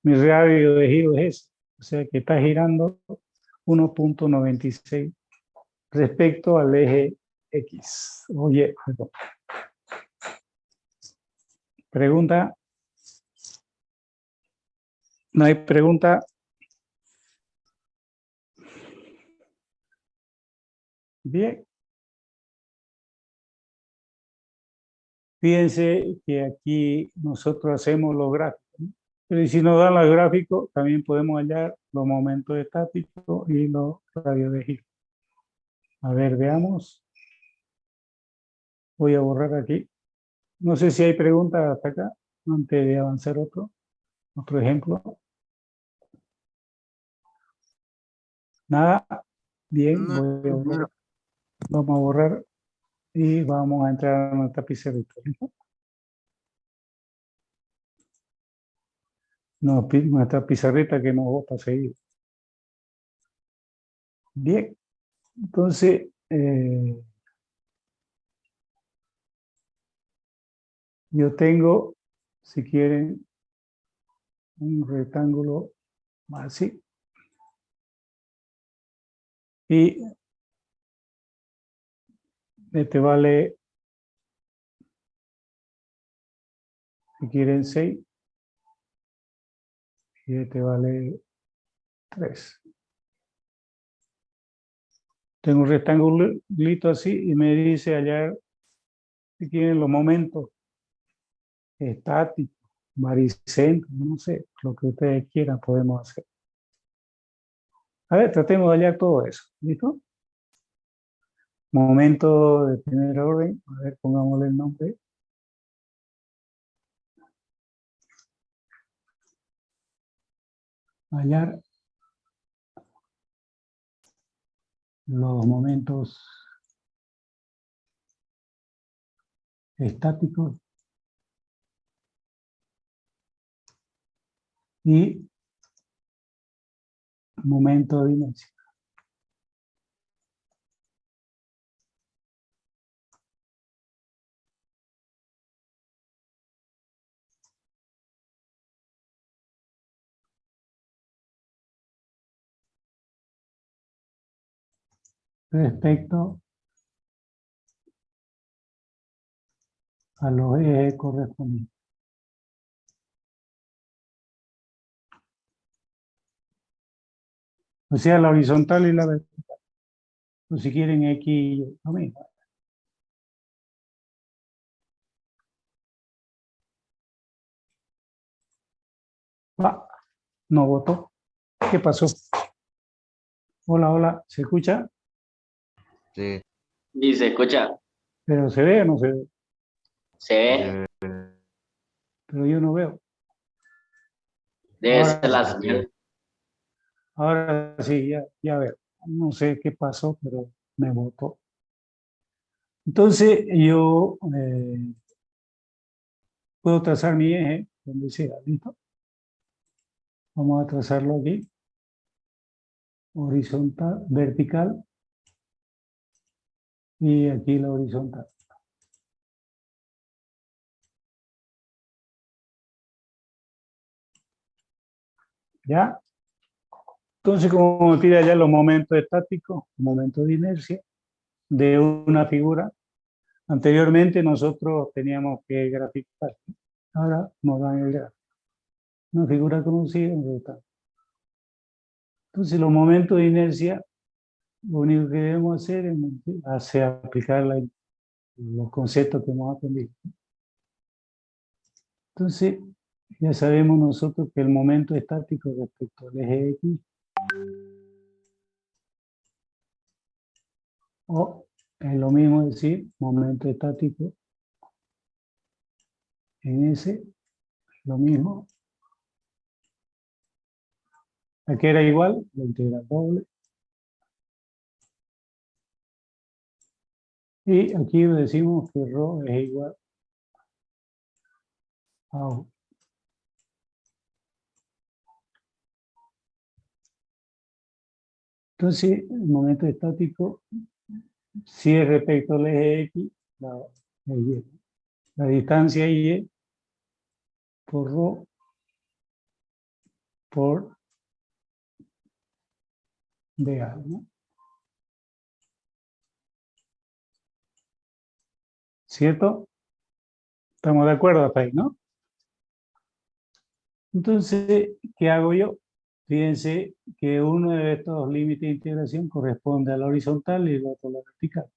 Mi radio de giro es ese, o sea que está girando 1,96 respecto al eje X. Oye, perdón. Pregunta. ¿No hay pregunta? Bien. Fíjense que aquí nosotros hacemos los gráficos, ¿no? Pero si nos dan los gráficos, también podemos hallar los momentos estáticos y los radios de giro. A ver, veamos. Voy a borrar aquí. No sé si hay preguntas hasta acá, antes de avanzar otro ejemplo. Nada. Bien, No, voy a borrar. Vamos a borrar y vamos a entrar a nuestra pizarrita. No, nuestra pizarrita que nos bota a seguir. Bien, entonces yo tengo, si quieren, un rectángulo así. Y este vale, si quieren, 6. Y este vale 3. Tengo un rectangulito así y me dice hallar, si quieren, los momentos estáticos, baricentros, no sé, lo que ustedes quieran podemos hacer. A ver, tratemos de hallar todo eso. ¿Listo? Momento de primer orden. A ver, pongámosle el nombre. Hallar los momentos estáticos y momento de inercia. Respecto a los ejes correspondientes. O sea, la horizontal y la vertical. O si quieren X, lo mismo. Ah, no votó. ¿Qué pasó? Hola, hola, ¿se escucha? Sí, Y se escucha, Pero se ve o no se ve. se ve, Pero yo no veo. debe Ahora ser la sí. señal. Ahora sí, ya veo. No sé qué pasó, pero me votó. Entonces yo puedo trazar mi eje donde sea, ¿listo? Vamos a trazarlo aquí. Horizontal, vertical. Y aquí la horizontal. ¿Ya? Entonces, como me pide allá los momentos estáticos, momentos de inercia de una figura, anteriormente nosotros teníamos que graficar. Ahora nos dan el gráfico. Una figura conocida en total. Entonces, los momentos de inercia, lo único que debemos hacer es aplicar los conceptos que hemos aprendido. Entonces, ya sabemos nosotros que el momento estático respecto al eje X, o es lo mismo decir momento estático en S, lo mismo. Aquí era igual, la integral doble. Y aquí decimos que ρ es igual a U. Entonces, el momento estático, si es respecto al eje X, la distancia Y por ρ por dA, ¿no? ¿Cierto? ¿Estamos de acuerdo hasta ahí, no? Entonces, ¿qué hago yo? Fíjense que uno de estos límites de integración corresponde a la horizontal y el otro a la vertical.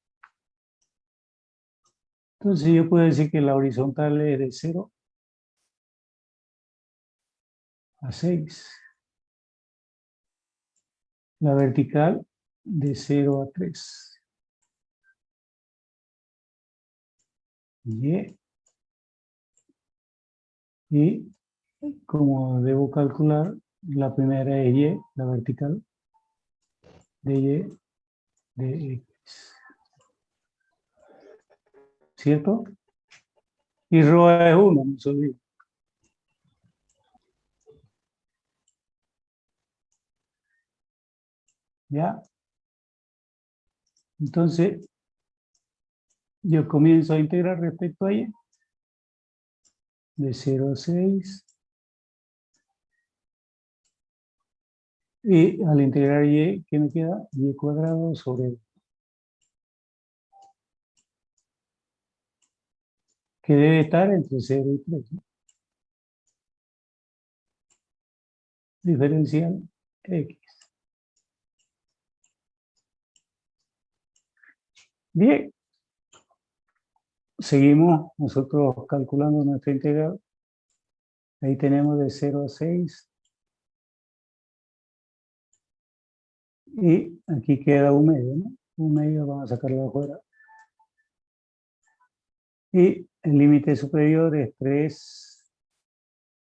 Entonces yo puedo decir que la horizontal es de 0 a 6. La vertical de 0 a 3. Y como debo calcular, la primera es Y, la vertical de Y de X. ¿Cierto? Y ρ es 1, no se olvide. ¿Ya? Entonces, yo comienzo a integrar respecto a Y. De 0 a 6. Y al integrar Y, ¿qué me queda? Y cuadrado sobre, que debe estar entre 0 y 3. ¿No? Diferencial X. Bien. Seguimos nosotros calculando nuestra integral. Ahí tenemos de 0 a 6. Y aquí queda un medio, ¿no? Un medio, vamos a sacarlo afuera. Y el límite superior es 3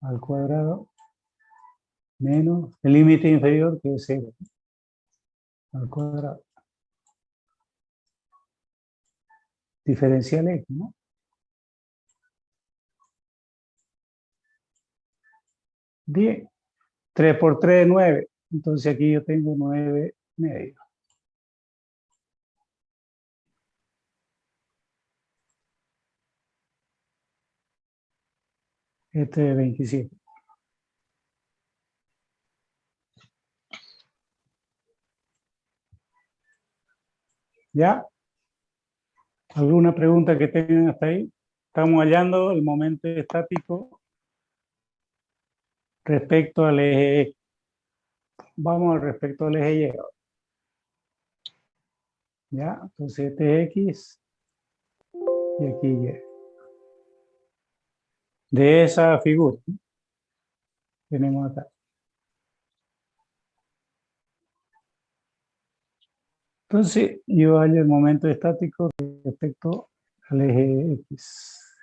al cuadrado menos el límite inferior, que es 0 al cuadrado. Diferencial X, ¿no? 10. 3 por 3 es 9. Entonces aquí yo tengo 9 medios. Este es 27. ¿Ya? ¿Alguna pregunta que tengan hasta ahí? Estamos hallando el momento estático respecto al eje X. Vamos al respecto al eje Y. ¿Ya? Entonces este es X y aquí Y. De esa figura tenemos acá. Entonces yo hallo el momento estático respecto al eje X.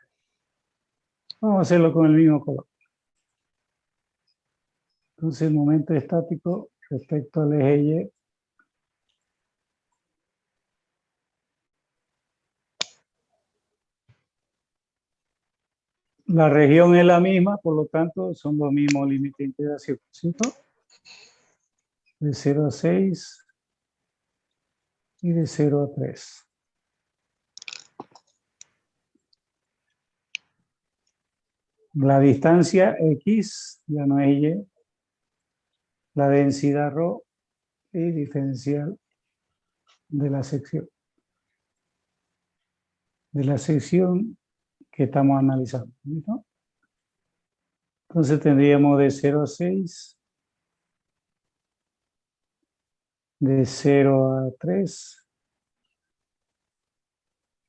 Vamos a hacerlo con el mismo color. Entonces el momento estático respecto al eje Y. La región es la misma, por lo tanto son los mismos límites de integración, ¿cierto? De 0 a 6 y de 0 a 3. La distancia X ya no es Y, la densidad ρ y diferencial de la sección. De la sección que estamos analizando. ¿Listo? Entonces tendríamos de 0 a 6, de 0 a 3,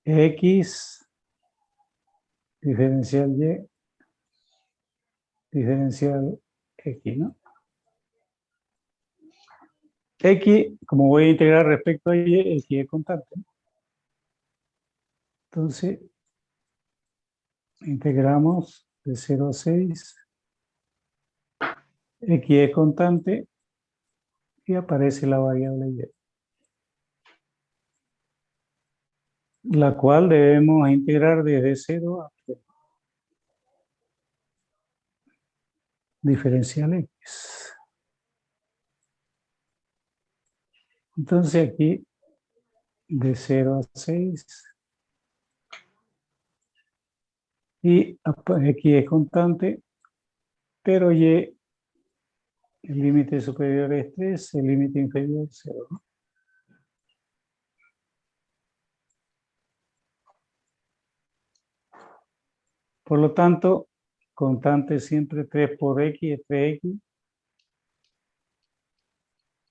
x, diferencial y, diferencial x, ¿no? X, como voy a integrar respecto a y, x es constante. Entonces, integramos de 0 a 6, x es constante y aparece la variable y, la cual debemos integrar desde 0 a 3. Diferencial x. Entonces aquí de 0 a 6 y x es constante, pero y, el límite superior es 3, el límite inferior es 0. Por lo tanto, constante siempre 3 por x es 3x.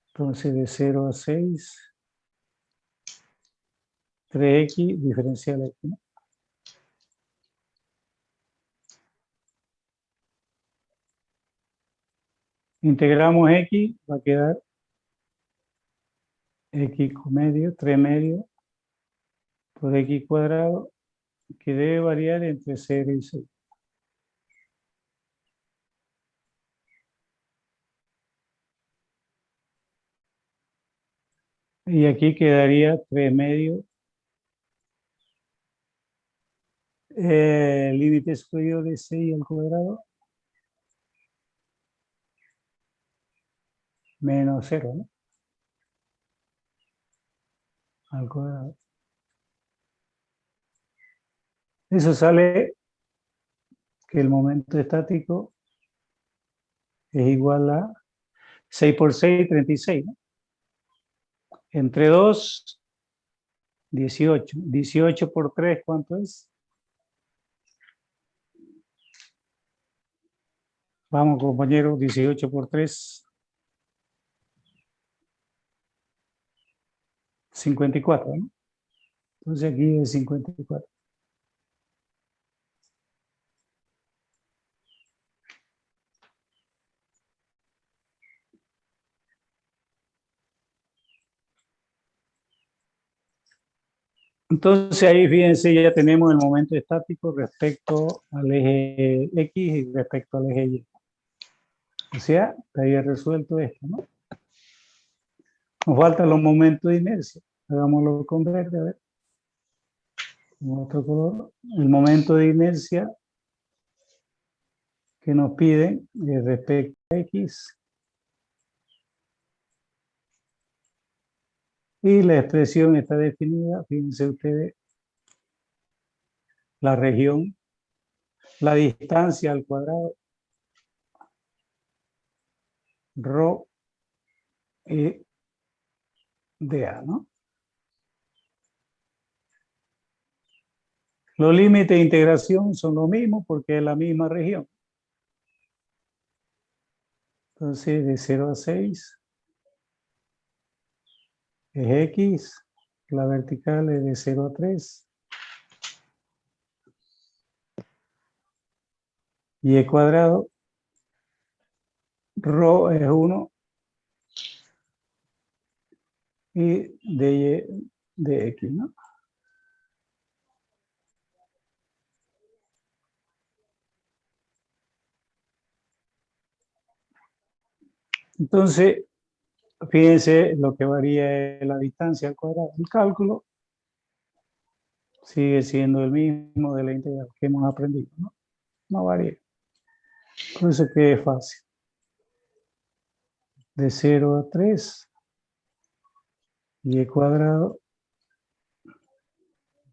Entonces de 0 a 6, 3x diferencial x, ¿no? Integramos x, va a quedar x medio, 3 medios, por x cuadrado, que debe variar entre 0 y 6. Y aquí quedaría 3 medios. Límite superior de 6 al cuadrado menos 0, ¿no? Al cuadrado. Eso sale que el momento estático es igual a 6 por 6, 36, ¿no? Entre 2, 18. 18 por 3, ¿cuánto es? Vamos, compañeros, 18 por 3. 54, ¿no? Entonces aquí es 54. Entonces ahí fíjense, ya tenemos el momento estático respecto al eje X y respecto al eje Y. O sea, te había resuelto esto, ¿no? Nos faltan los momentos de inercia. Hagámoslo con verde, a ver. Con otro color. El momento de inercia que nos piden respecto a X. Y la expresión está definida, fíjense ustedes, la región, la distancia al cuadrado, ρ y dA, ¿no? Los límites de integración son los mismos porque es la misma región. Entonces, de 0 a 6 es X, la vertical es de 0 a 3. Y cuadrado, ρ es 1 y de X, ¿no? Entonces, fíjense, lo que varía es la distancia al cuadrado. El cálculo sigue siendo el mismo de la integral que hemos aprendido, ¿no? No varía. Por eso que es fácil. De 0 a 3, y cuadrado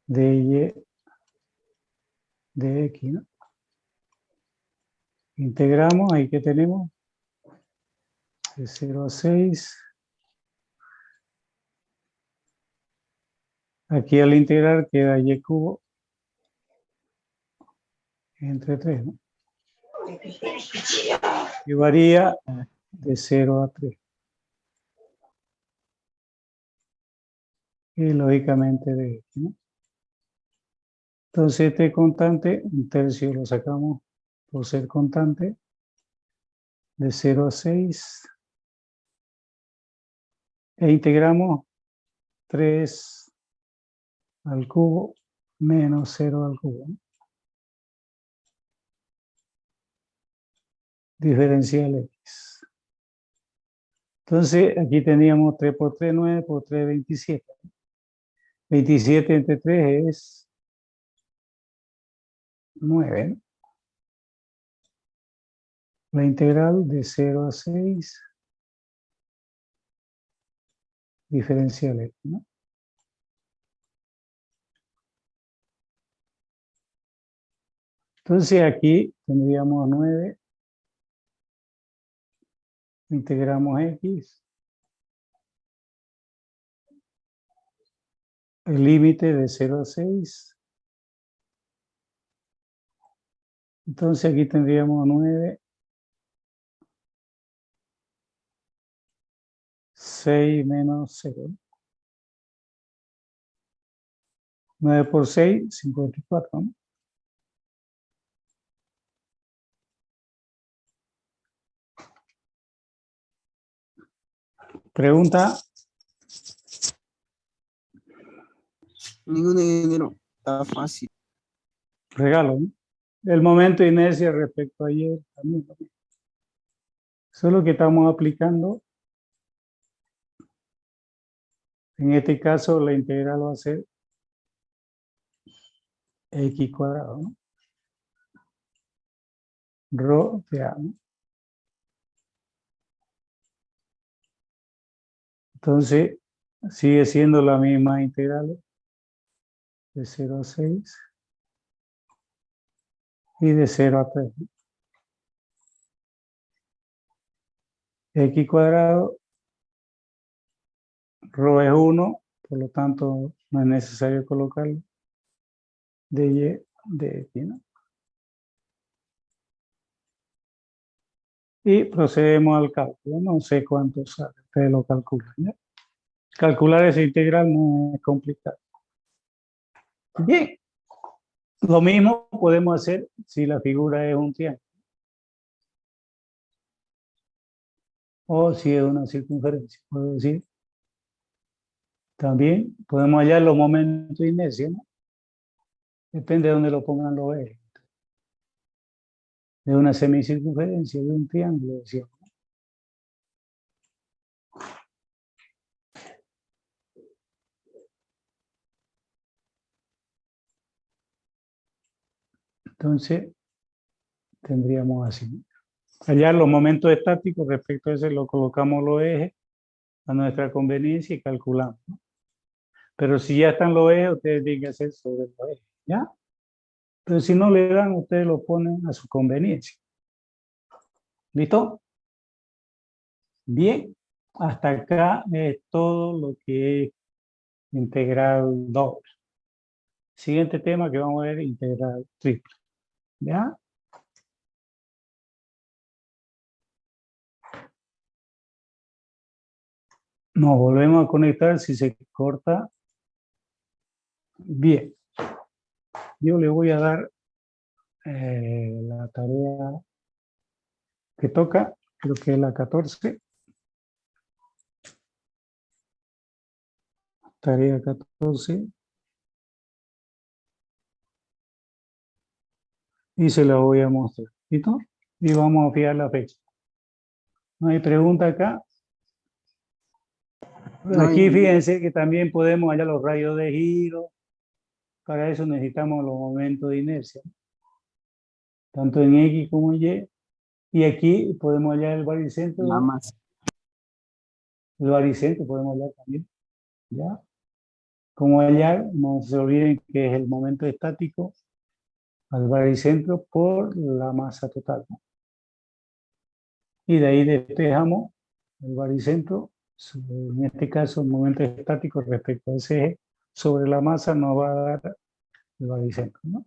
de y de x, ¿no? Integramos, ahí que tenemos de 0 a 6. Aquí al integrar queda y cubo entre 3, ¿no? Y varía de 0 a 3. Y lógicamente de x, ¿no? Entonces este constante, un tercio lo sacamos por ser constante, de 0 a 6. E integramos 3 al cubo menos 0 al cubo, ¿no? Diferencial x. Entonces aquí teníamos 3 por 3, 9 por 3, 27. 27 entre 3 es 9, ¿no? La integral de 0 a 6 diferencial x, ¿no? Entonces aquí tendríamos 9, integramos x, el límite de 0 a 6. Entonces aquí tendríamos 9, 6 menos 0. 9 por 6, 54, ¿no? Pregunta. Ningún ingeniero. Está fácil. Regalo, ¿no? El momento de inercia respecto a ayer también, ¿no? Eso es lo que estamos aplicando. En este caso, la integral va a ser x cuadrado, ¿no? Rho de a, ¿no? Entonces, sigue siendo la misma integral de 0 a 6 y de 0 a 3, ¿no? X cuadrado, rho es 1, por lo tanto no es necesario colocarlo, de y de x, ¿no? Y procedemos al cálculo. No sé cuánto sale, ustedes lo calculan, ¿ya? Calcular esa integral no es complicado. Bien, lo mismo podemos hacer si la figura es un triángulo o si es una circunferencia. Puedo decir, también podemos hallar los momentos de inercia, ¿no? Depende de dónde lo pongan los ejes. De una semicircunferencia, de un triángulo, decíamos. Entonces, tendríamos así, ¿no? Hallar los momentos estáticos, respecto a ese lo colocamos los ejes a nuestra conveniencia y calculamos, ¿no? Pero si ya están los ejes, ustedes tienen que hacer sobre los ejes, ¿ya? Pero si no le dan, ustedes lo ponen a su conveniencia. ¿Listo? Bien, hasta acá es todo lo que es integral doble. Siguiente tema que vamos a ver, integral triple. ¿Ya? Nos volvemos a conectar si se corta. Bien. Yo le voy a dar la tarea que toca, creo que es la 14. Tarea 14. Y se la voy a mostrar. ¿Listo? Y vamos a fijar la fecha. ¿No hay pregunta acá? Aquí fíjense que también podemos hallar los radios de giro. Para eso necesitamos los momentos de inercia, tanto en X como en Y. Y aquí podemos hallar el baricentro. Nada más. El baricentro podemos hallar también. ¿Ya? Como hallar, no se olviden que es el momento estático al baricentro por la masa total, ¿no? Y de ahí despejamos el baricentro, en este caso el momento estático respecto a ese eje, sobre la masa nos va a dar el baricentro, ¿no?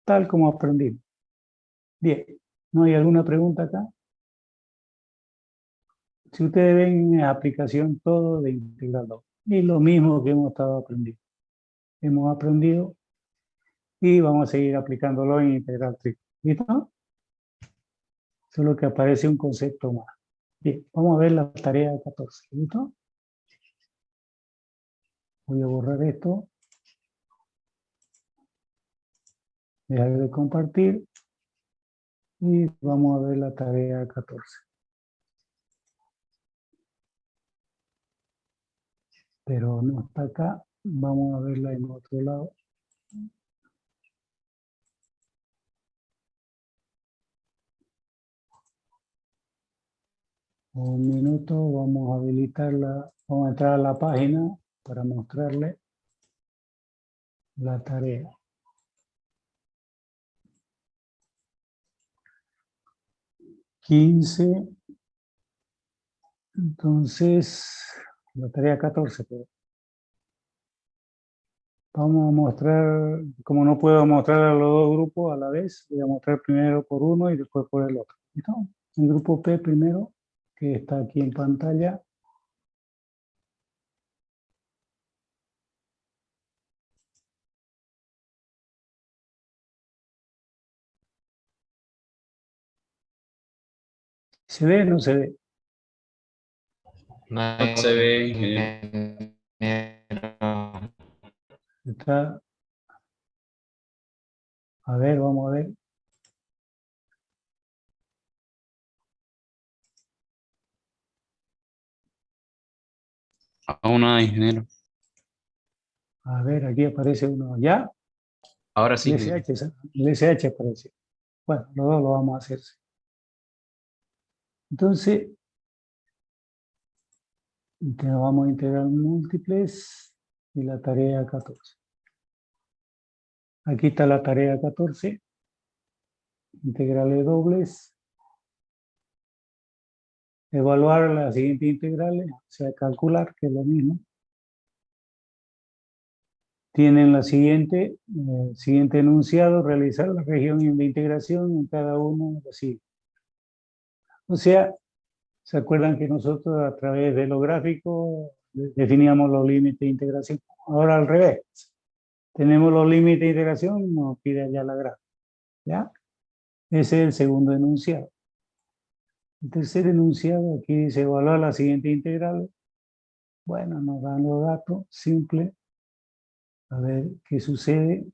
Tal como aprendimos. Bien, ¿no hay alguna pregunta acá? Si ustedes ven en aplicación todo de integral 2, y lo mismo que hemos estado aprendiendo. Hemos aprendido y vamos a seguir aplicándolo en integral 3. ¿Listo? Solo que aparece un concepto más. Bien, vamos a ver la tarea 14. ¿Listo? Voy a borrar esto. Dejar de compartir. Y vamos a ver la tarea 14. Pero no está acá. Vamos a verla en otro lado. Un minuto, vamos a habilitarla. Vamos a entrar a la página para mostrarle la tarea. Entonces, la tarea 14. Pero vamos a mostrar, como no puedo mostrar a los dos grupos a la vez, voy a mostrar primero por uno y después por el otro. ¿Listo? El grupo P primero, que está aquí en pantalla. ¿Se ve o no se ve? No No se ve, ingeniero. Está. A ver, vamos a ver. Aún no, ingeniero. A ver, aquí aparece uno. ¿Ya? Ahora sí, El ingeniero. SH, el SH aparece. Bueno, los dos lo vamos a hacer. Entonces, vamos a integrar múltiples y la tarea 14. Aquí está la tarea 14. Integrales dobles. Evaluar las siguientes integrales, o sea, calcular, que es lo mismo. Tienen la siguiente enunciado, realizar la región de integración en cada uno así. O sea, ¿se acuerdan que nosotros a través de los gráficos definíamos los límites de integración? Ahora al revés. Tenemos los límites de integración, nos pide allá la gráfica. ¿Ya? Ese es el segundo enunciado. El tercer enunciado, aquí dice evaluar las siguientes integrales. Bueno, nos dan los datos simples. A ver qué sucede.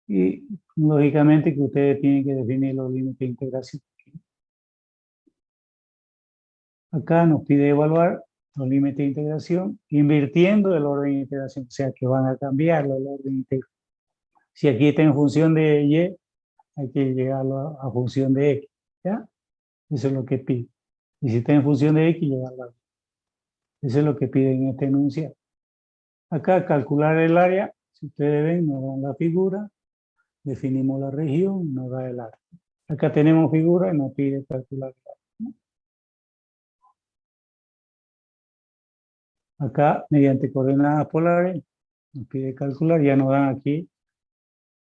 Y lógicamente que ustedes tienen que definir los límites de integración. Acá nos pide evaluar los límites de integración invirtiendo el orden de integración. O sea que van a cambiar el orden de integración. Si aquí está en función de Y, hay que llegarlo a función de X. ¿Ya? Eso es lo que pide. Y si está en función de X, llegarlo a Y. Eso es lo que pide en este enunciado. Acá calcular el área. Si ustedes ven, nos dan la figura. Definimos la región, nos da el área. Acá tenemos figura y nos pide calcular el área. Acá, mediante coordenadas polares, nos pide calcular. Ya nos dan aquí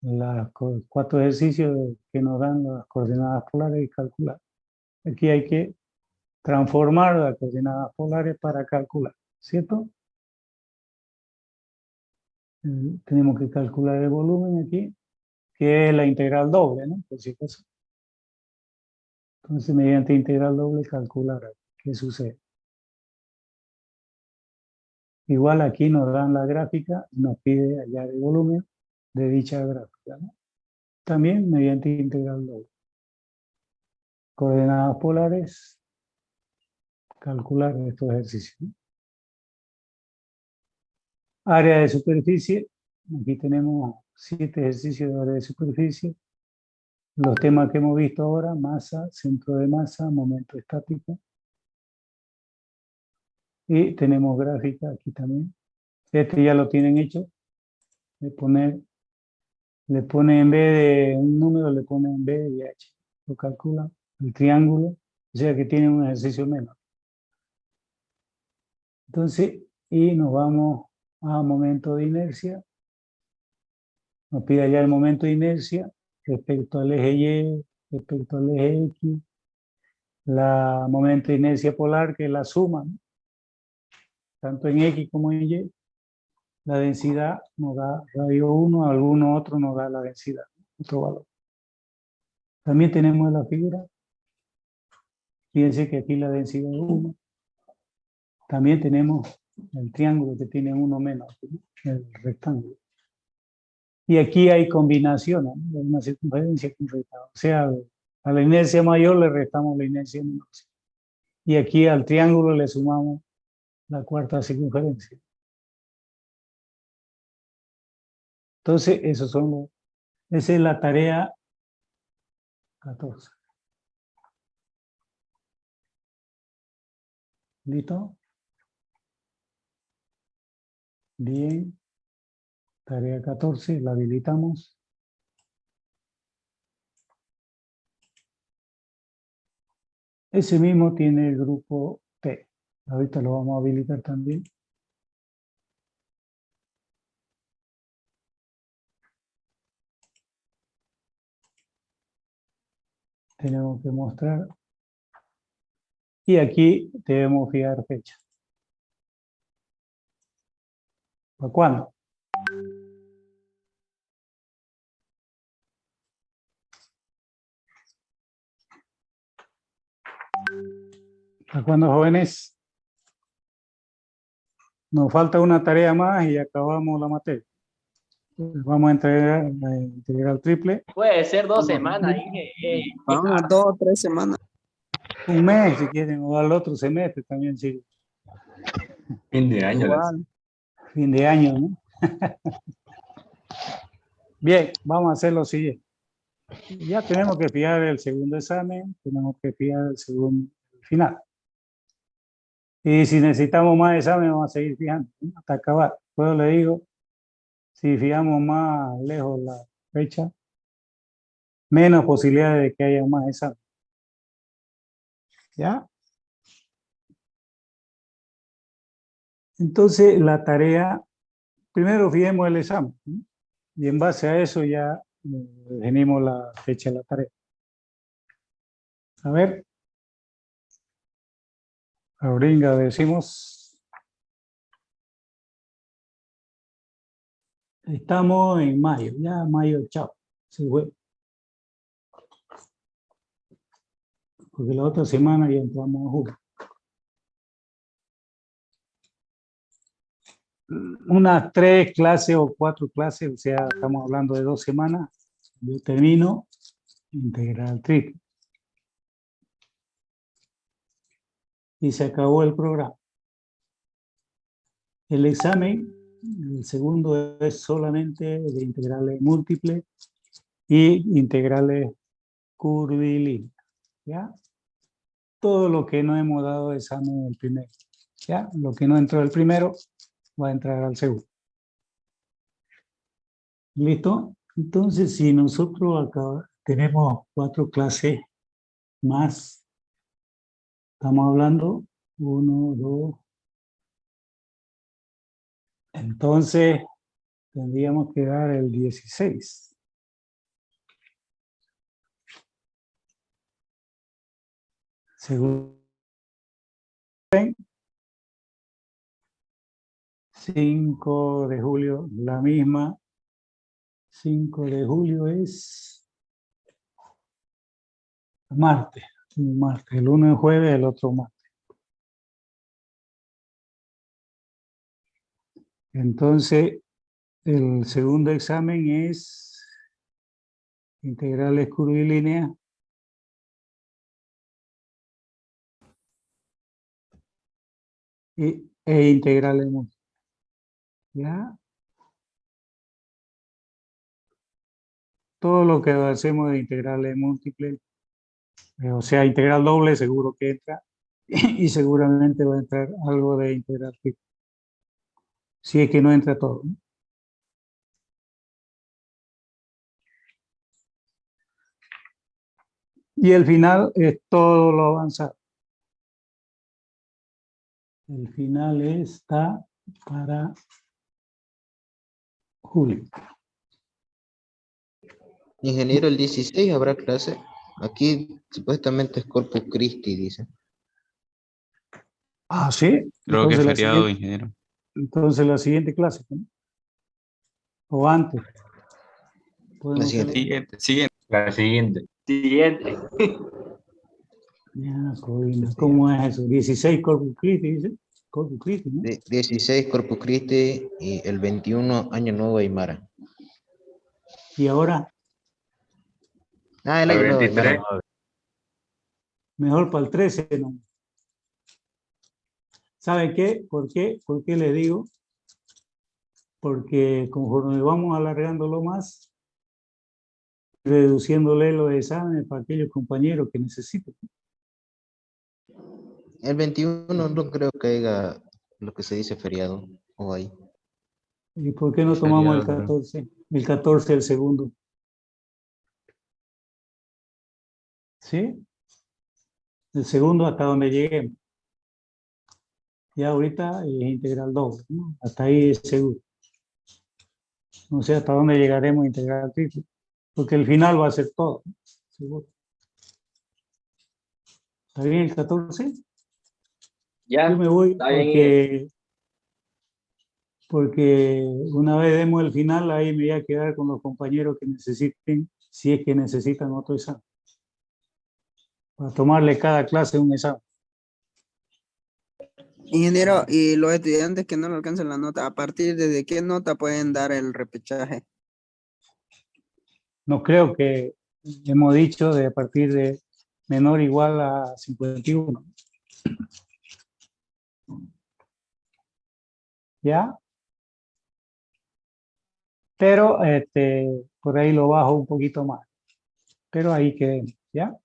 los 4 ejercicios que nos dan las coordenadas polares y calcular. Aquí hay que transformar las coordenadas polares para calcular, ¿cierto? Tenemos que calcular el volumen aquí, que es la integral doble, ¿no? Por si acaso. Entonces, mediante integral doble, calcular qué sucede. Igual aquí nos dan la gráfica, nos pide hallar el volumen de dicha gráfica, ¿no? También mediante integral doble. Coordenadas polares, calcular estos ejercicios, ¿no? Área de superficie, aquí tenemos 7 ejercicios de área de superficie. Los temas que hemos visto ahora, masa, centro de masa, momento estático. Y tenemos gráfica aquí también. Este ya lo tienen hecho. Le pone en vez de un número, le pone en vez de H. Lo calcula el triángulo, o sea que tiene un ejercicio menos. Entonces, y nos vamos a momento de inercia. Nos pide allá el momento de inercia respecto al eje Y, respecto al eje X, la momento de inercia polar, que es la suma, ¿no? Tanto en X como en Y. La densidad nos da radio 1, alguno otro nos da la densidad, otro valor. También tenemos en la figura, fíjense que aquí la densidad es 1. También tenemos el triángulo que tiene 1 menos, ¿no? El rectángulo. Y aquí hay combinaciones, ¿no? De una circunferencia con rectángulo. O sea, a la inercia mayor le restamos la inercia menor. Y aquí al triángulo le sumamos la cuarta circunferencia. Entonces, esa es la tarea 14. ¿Listo? Bien. Tarea 14, la habilitamos. Ese mismo tiene el grupo T. Ahorita lo vamos a habilitar también. Tenemos que mostrar. Y aquí debemos fijar fecha. ¿Para cuándo? ¿Para cuándo, jóvenes? Nos falta una tarea más y acabamos la materia. Vamos a entregar la integral triple. Puede ser 2 semanas, Inge. Van a 2 o 3 semanas. Un mes, si quieren, o al otro semestre también, sí. Fin de año. Igual. Fin de año, ¿no? Bien, vamos a hacer lo siguiente. Ya tenemos que fijar el segundo examen, tenemos que fijar el segundo final. Y si necesitamos más examen, vamos a seguir fijando, ¿no? Hasta acabar. Pues le digo, si fijamos más lejos la fecha, menos posibilidades de que haya más examen. ¿Ya? Entonces, la tarea, primero fijemos el examen, ¿no? Y en base a eso ya definimos la fecha de la tarea. A ver. Auringa, decimos. Estamos en mayo, ya mayo, chao. Se fue. Porque la otra semana ya entramos a julio. Unas 3 clases o 4 clases, o sea, estamos hablando de 2 semanas. Yo termino integral triple. Y se acabó el programa. El examen, el segundo, es solamente de integrales múltiples y integrales curvilíneas. ¿Ya? Todo lo que no hemos dado examen en el primero. ¿Ya? Lo que no entró el primero va a entrar al segundo. ¿Listo? Entonces, si nosotros acá tenemos 4 clases más, estamos hablando 1, 2. Entonces, tendríamos que dar el 16. Según 5 de julio, la misma. 5 de julio es martes. El uno es jueves, el otro martes. Entonces, el segundo examen es integrales curvilíneas. E integrales múltiples. ¿Ya? Todo lo que hacemos de integrales múltiples, o sea, integral doble seguro que entra y seguramente va a entrar algo de integral triple. Si es que no entra todo, ¿no? Y el final es todo lo avanzado. El final está para julio. Ingeniero, el 16 habrá clase. Aquí supuestamente es Corpus Christi, dice. Ah, sí. Creo que es Entonces la feriado, siguiente, ingeniero. entonces la siguiente clase, ¿no? O antes. Podemos siguiente. hacerlo. Siguiente. La siguiente. Siguiente. Ya, Corina, ¿cómo es eso? 16 Corpus Christi, dice. Corpus Christi, ¿no? 16 Corpus Christi y el 21 Año Nuevo Aymara. Y ahora, Ah, el El Año Nuevo Aymara. 23. No. mejor para el 13, ¿no? ¿Sabe qué? ¿Por qué? ¿Por qué le digo? Porque conforme vamos alargándolo más, reduciéndole los exámenes para aquellos compañeros que necesiten. El 21 no creo que haya lo que se dice feriado. O ahí. ¿Y por qué no tomamos el Feriado, 14? El 14, el segundo. ¿Sí? El segundo hasta donde lleguemos. Ya ahorita es integral doble, ¿no? Hasta ahí es seguro. No sé hasta dónde llegaremos a integral triple. Porque el final va a ser todo, ¿no? Seguro. ¿Está bien el 14? Ya. Yo me voy Está bien. porque una vez demos el final, ahí me voy a quedar con los compañeros que necesiten, si es que necesitan otro examen. Para tomarle cada clase un examen. Ingeniero, y los estudiantes que no le alcancen la nota, ¿a partir de qué nota pueden dar el repechaje? No creo que hemos dicho de a partir de menor o igual a 51. ¿Ya? Pero por ahí lo bajo un poquito más. Pero ahí quedemos, ¿ya?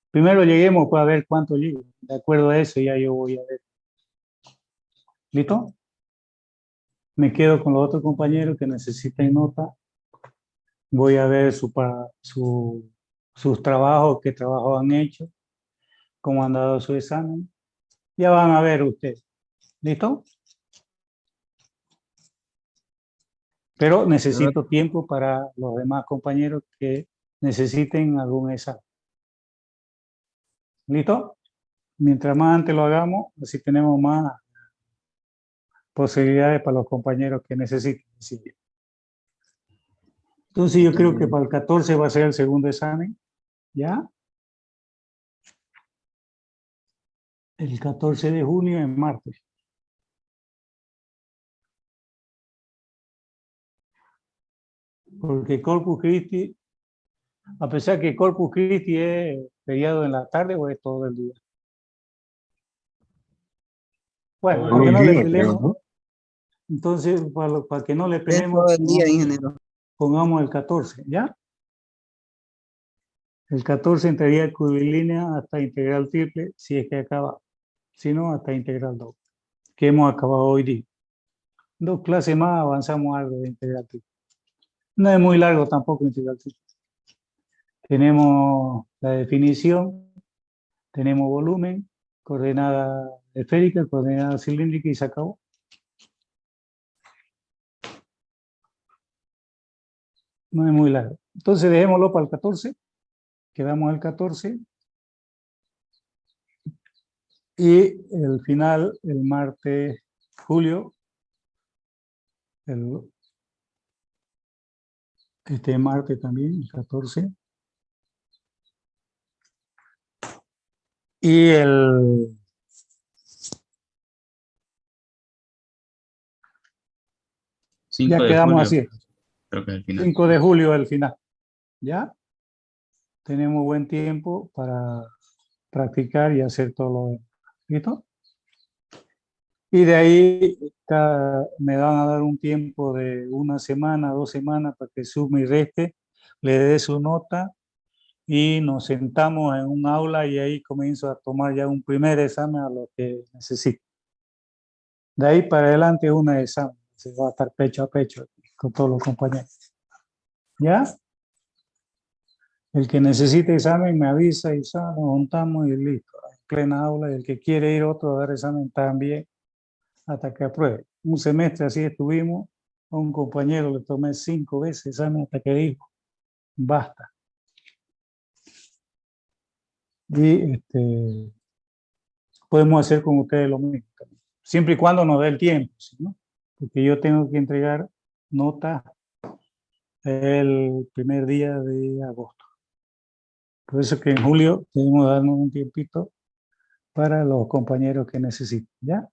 Primero lleguemos para ver cuánto llego. De acuerdo a eso ya yo voy a ver. ¿Listo? Me quedo con los otros compañeros que necesiten nota. Voy a ver sus trabajos, qué trabajos han hecho, cómo han dado su examen. Ya van a ver ustedes. ¿Listo? Pero necesito tiempo para los demás compañeros que necesiten algún examen. ¿Listo? Mientras más antes lo hagamos, así tenemos más posibilidades para los compañeros que necesiten. Entonces yo creo que para el 14 va a ser el segundo examen. ¿Ya? El 14 de junio es martes. Porque Corpus Christi, a pesar que Corpus Christi es feriado en la tarde o es todo el día. Bueno, Todo para que el no le día, creo, peleemos, ¿no? entonces para que no le Es peleemos, todo el día, ingeniero. pongamos el 14, ¿ya? El 14 entraría curvilínea hasta integral triple, si es que acaba. Si no, hasta integral doble, que hemos acabado hoy día. 2 clases más avanzamos algo de integral triple. No es muy largo tampoco integral triple. Tenemos la definición, tenemos volumen, coordenada esférica, coordenada cilíndrica y se acabó. No es muy largo. Entonces dejémoslo para el 14. Quedamos el 14. Y el final, el martes, julio, este martes también, el 14. Y ya 5 de quedamos julio, así. creo que es el final. 5 de julio el final. ¿Ya? Tenemos buen tiempo para practicar y hacer todo lo demás. ¿Listo? Y de ahí me van a dar un tiempo de 1 semana, 2 semanas para que sume y reste, le dé su nota y nos sentamos en un aula y ahí comienzo a tomar ya un primer examen a lo que necesito. De ahí para adelante es un examen, se va a estar pecho a pecho con todos los compañeros. ¿Ya? El que necesite examen me avisa y nos juntamos y listo. plena aula, y el que quiere ir otro a dar examen también, hasta que apruebe. Un semestre así estuvimos, a un compañero le tomé 5 veces examen hasta que dijo, basta. Y podemos hacer con ustedes lo mismo, siempre y cuando nos dé el tiempo, ¿sí, no? Porque yo tengo que entregar notas el primer día de agosto. Por eso que en julio debemos darnos un tiempito para los compañeros que necesiten, ¿ya?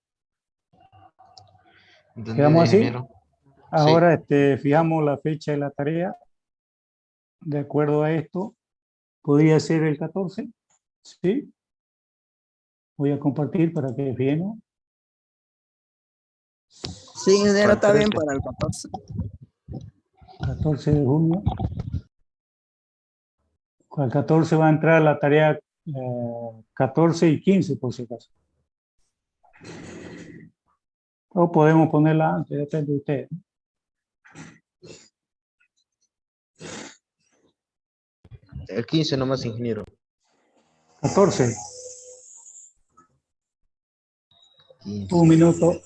¿Entendido, ¿Quedamos así? ingeniero? Ahora fijamos la fecha de la tarea. De acuerdo a esto, podría ser el 14, ¿sí? Voy a compartir para que fijemos. Sí, ingeniero, está bien 13. para el 14. 14 de junio. Con el 14 va a entrar la tarea 14 y 15, por si acaso. O podemos ponerla antes, depende de ustedes. El 15 nomás, ingeniero. 14, 15. un minuto.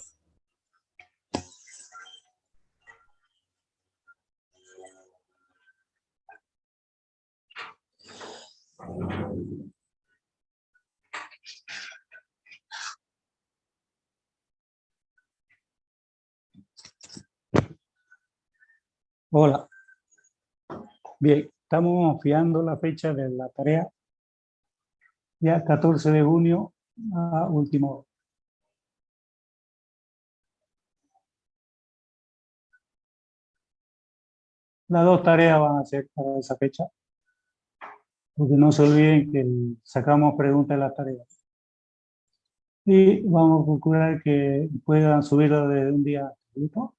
Hola. Bien, estamos fijando la fecha de la tarea. Ya 14 de junio a última hora. Las dos tareas van a ser para esa fecha. Porque no se olviden que sacamos preguntas de las tareas. Y vamos a procurar que puedan subirlo de un día antes, ¿listo?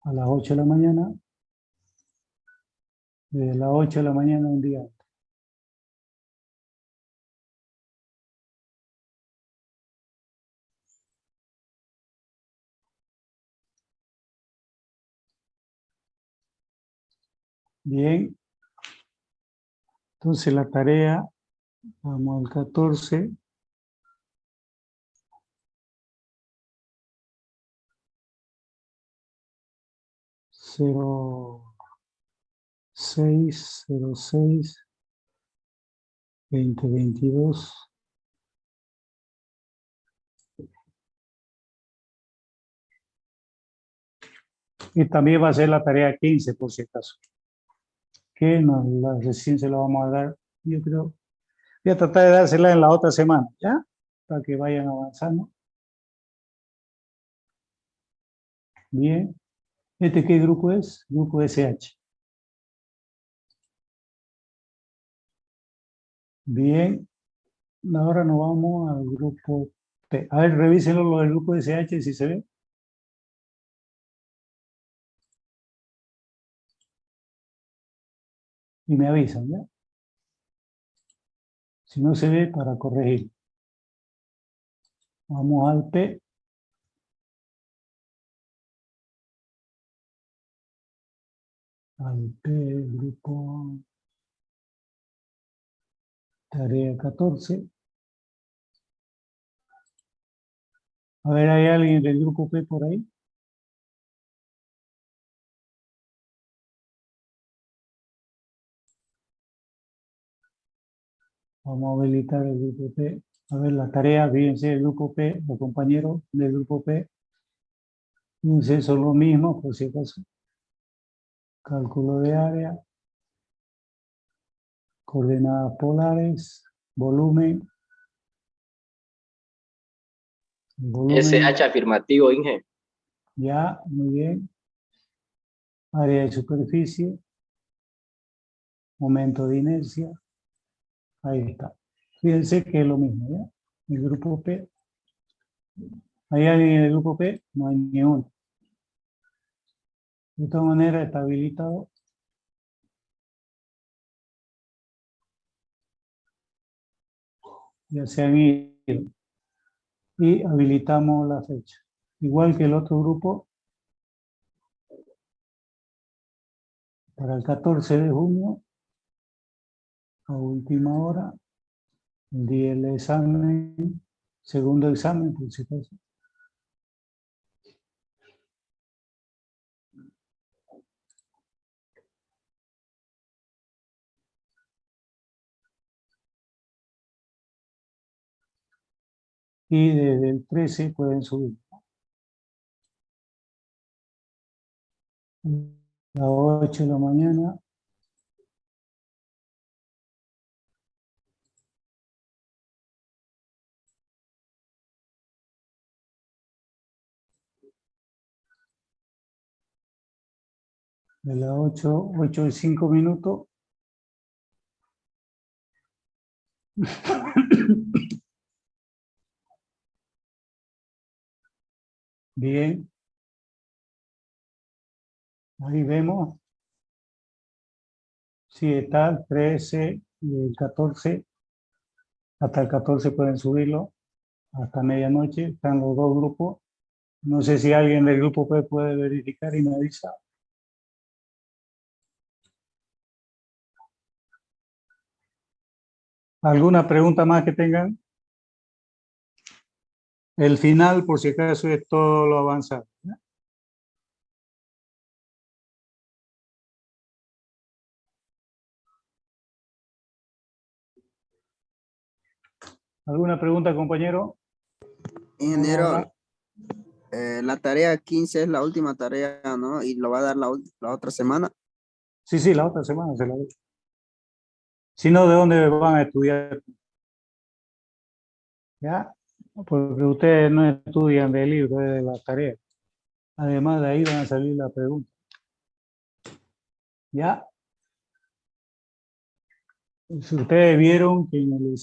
A las 8 de la mañana. De las 8 de la mañana un día antes. Bien. Entonces la tarea, vamos al 14. Cero 06 2022. Y también va a ser la tarea 15, por si acaso. Que recién se la vamos a dar, yo creo. Voy a tratar de dársela en la otra semana, ¿ya? Para que vayan avanzando. Bien. ¿Este qué grupo es? Grupo SH. Bien. Ahora nos vamos al grupo P. A ver, revísenlo lo del grupo SH si se ve. Y me avisan, ¿ya? Si no se ve, para corregir. Vamos al P. Al P, grupo tarea 14. A ver, ¿hay alguien del grupo P por ahí? Vamos a habilitar el grupo P. A ver, la tarea, fíjense, el grupo P, los compañeros del grupo P. Fíjense, son lo mismo, por si acaso. Cálculo de área. Coordenadas polares. Volumen. SH afirmativo, Inge. Ya, muy bien. Área de superficie. Momento de inercia. Ahí está. Fíjense que es lo mismo, ¿ya? El grupo P. ¿Hay alguien en el grupo P? No hay ni uno. De esta manera está habilitado. Ya se han ido. Y habilitamos la fecha. Igual que el otro grupo, Para el 14 de junio, a última hora, el día del examen, segundo examen, por si acaso. Y desde el 13 pueden subir. A las 8 de la mañana. De las 8 y 5 minutos. Bien. Ahí vemos. Sí, está el 13 y el 14. Hasta el 14 pueden subirlo. Hasta medianoche. Están los dos grupos. No sé si alguien del grupo P puede verificar y me avisa. ¿Alguna pregunta más que tengan? El final, por si acaso, es todo lo avanzado. ¿Alguna pregunta, compañero? Ingeniero, la tarea 15 es la última tarea, ¿no? Y lo va a dar la otra semana. Sí, la otra semana se la doy. Si no, ¿de dónde van a estudiar? ¿Ya? Porque ustedes no estudian del libro, es de la tarea. Además de ahí van a salir las preguntas. ¿Ya? Si ustedes vieron que en el examen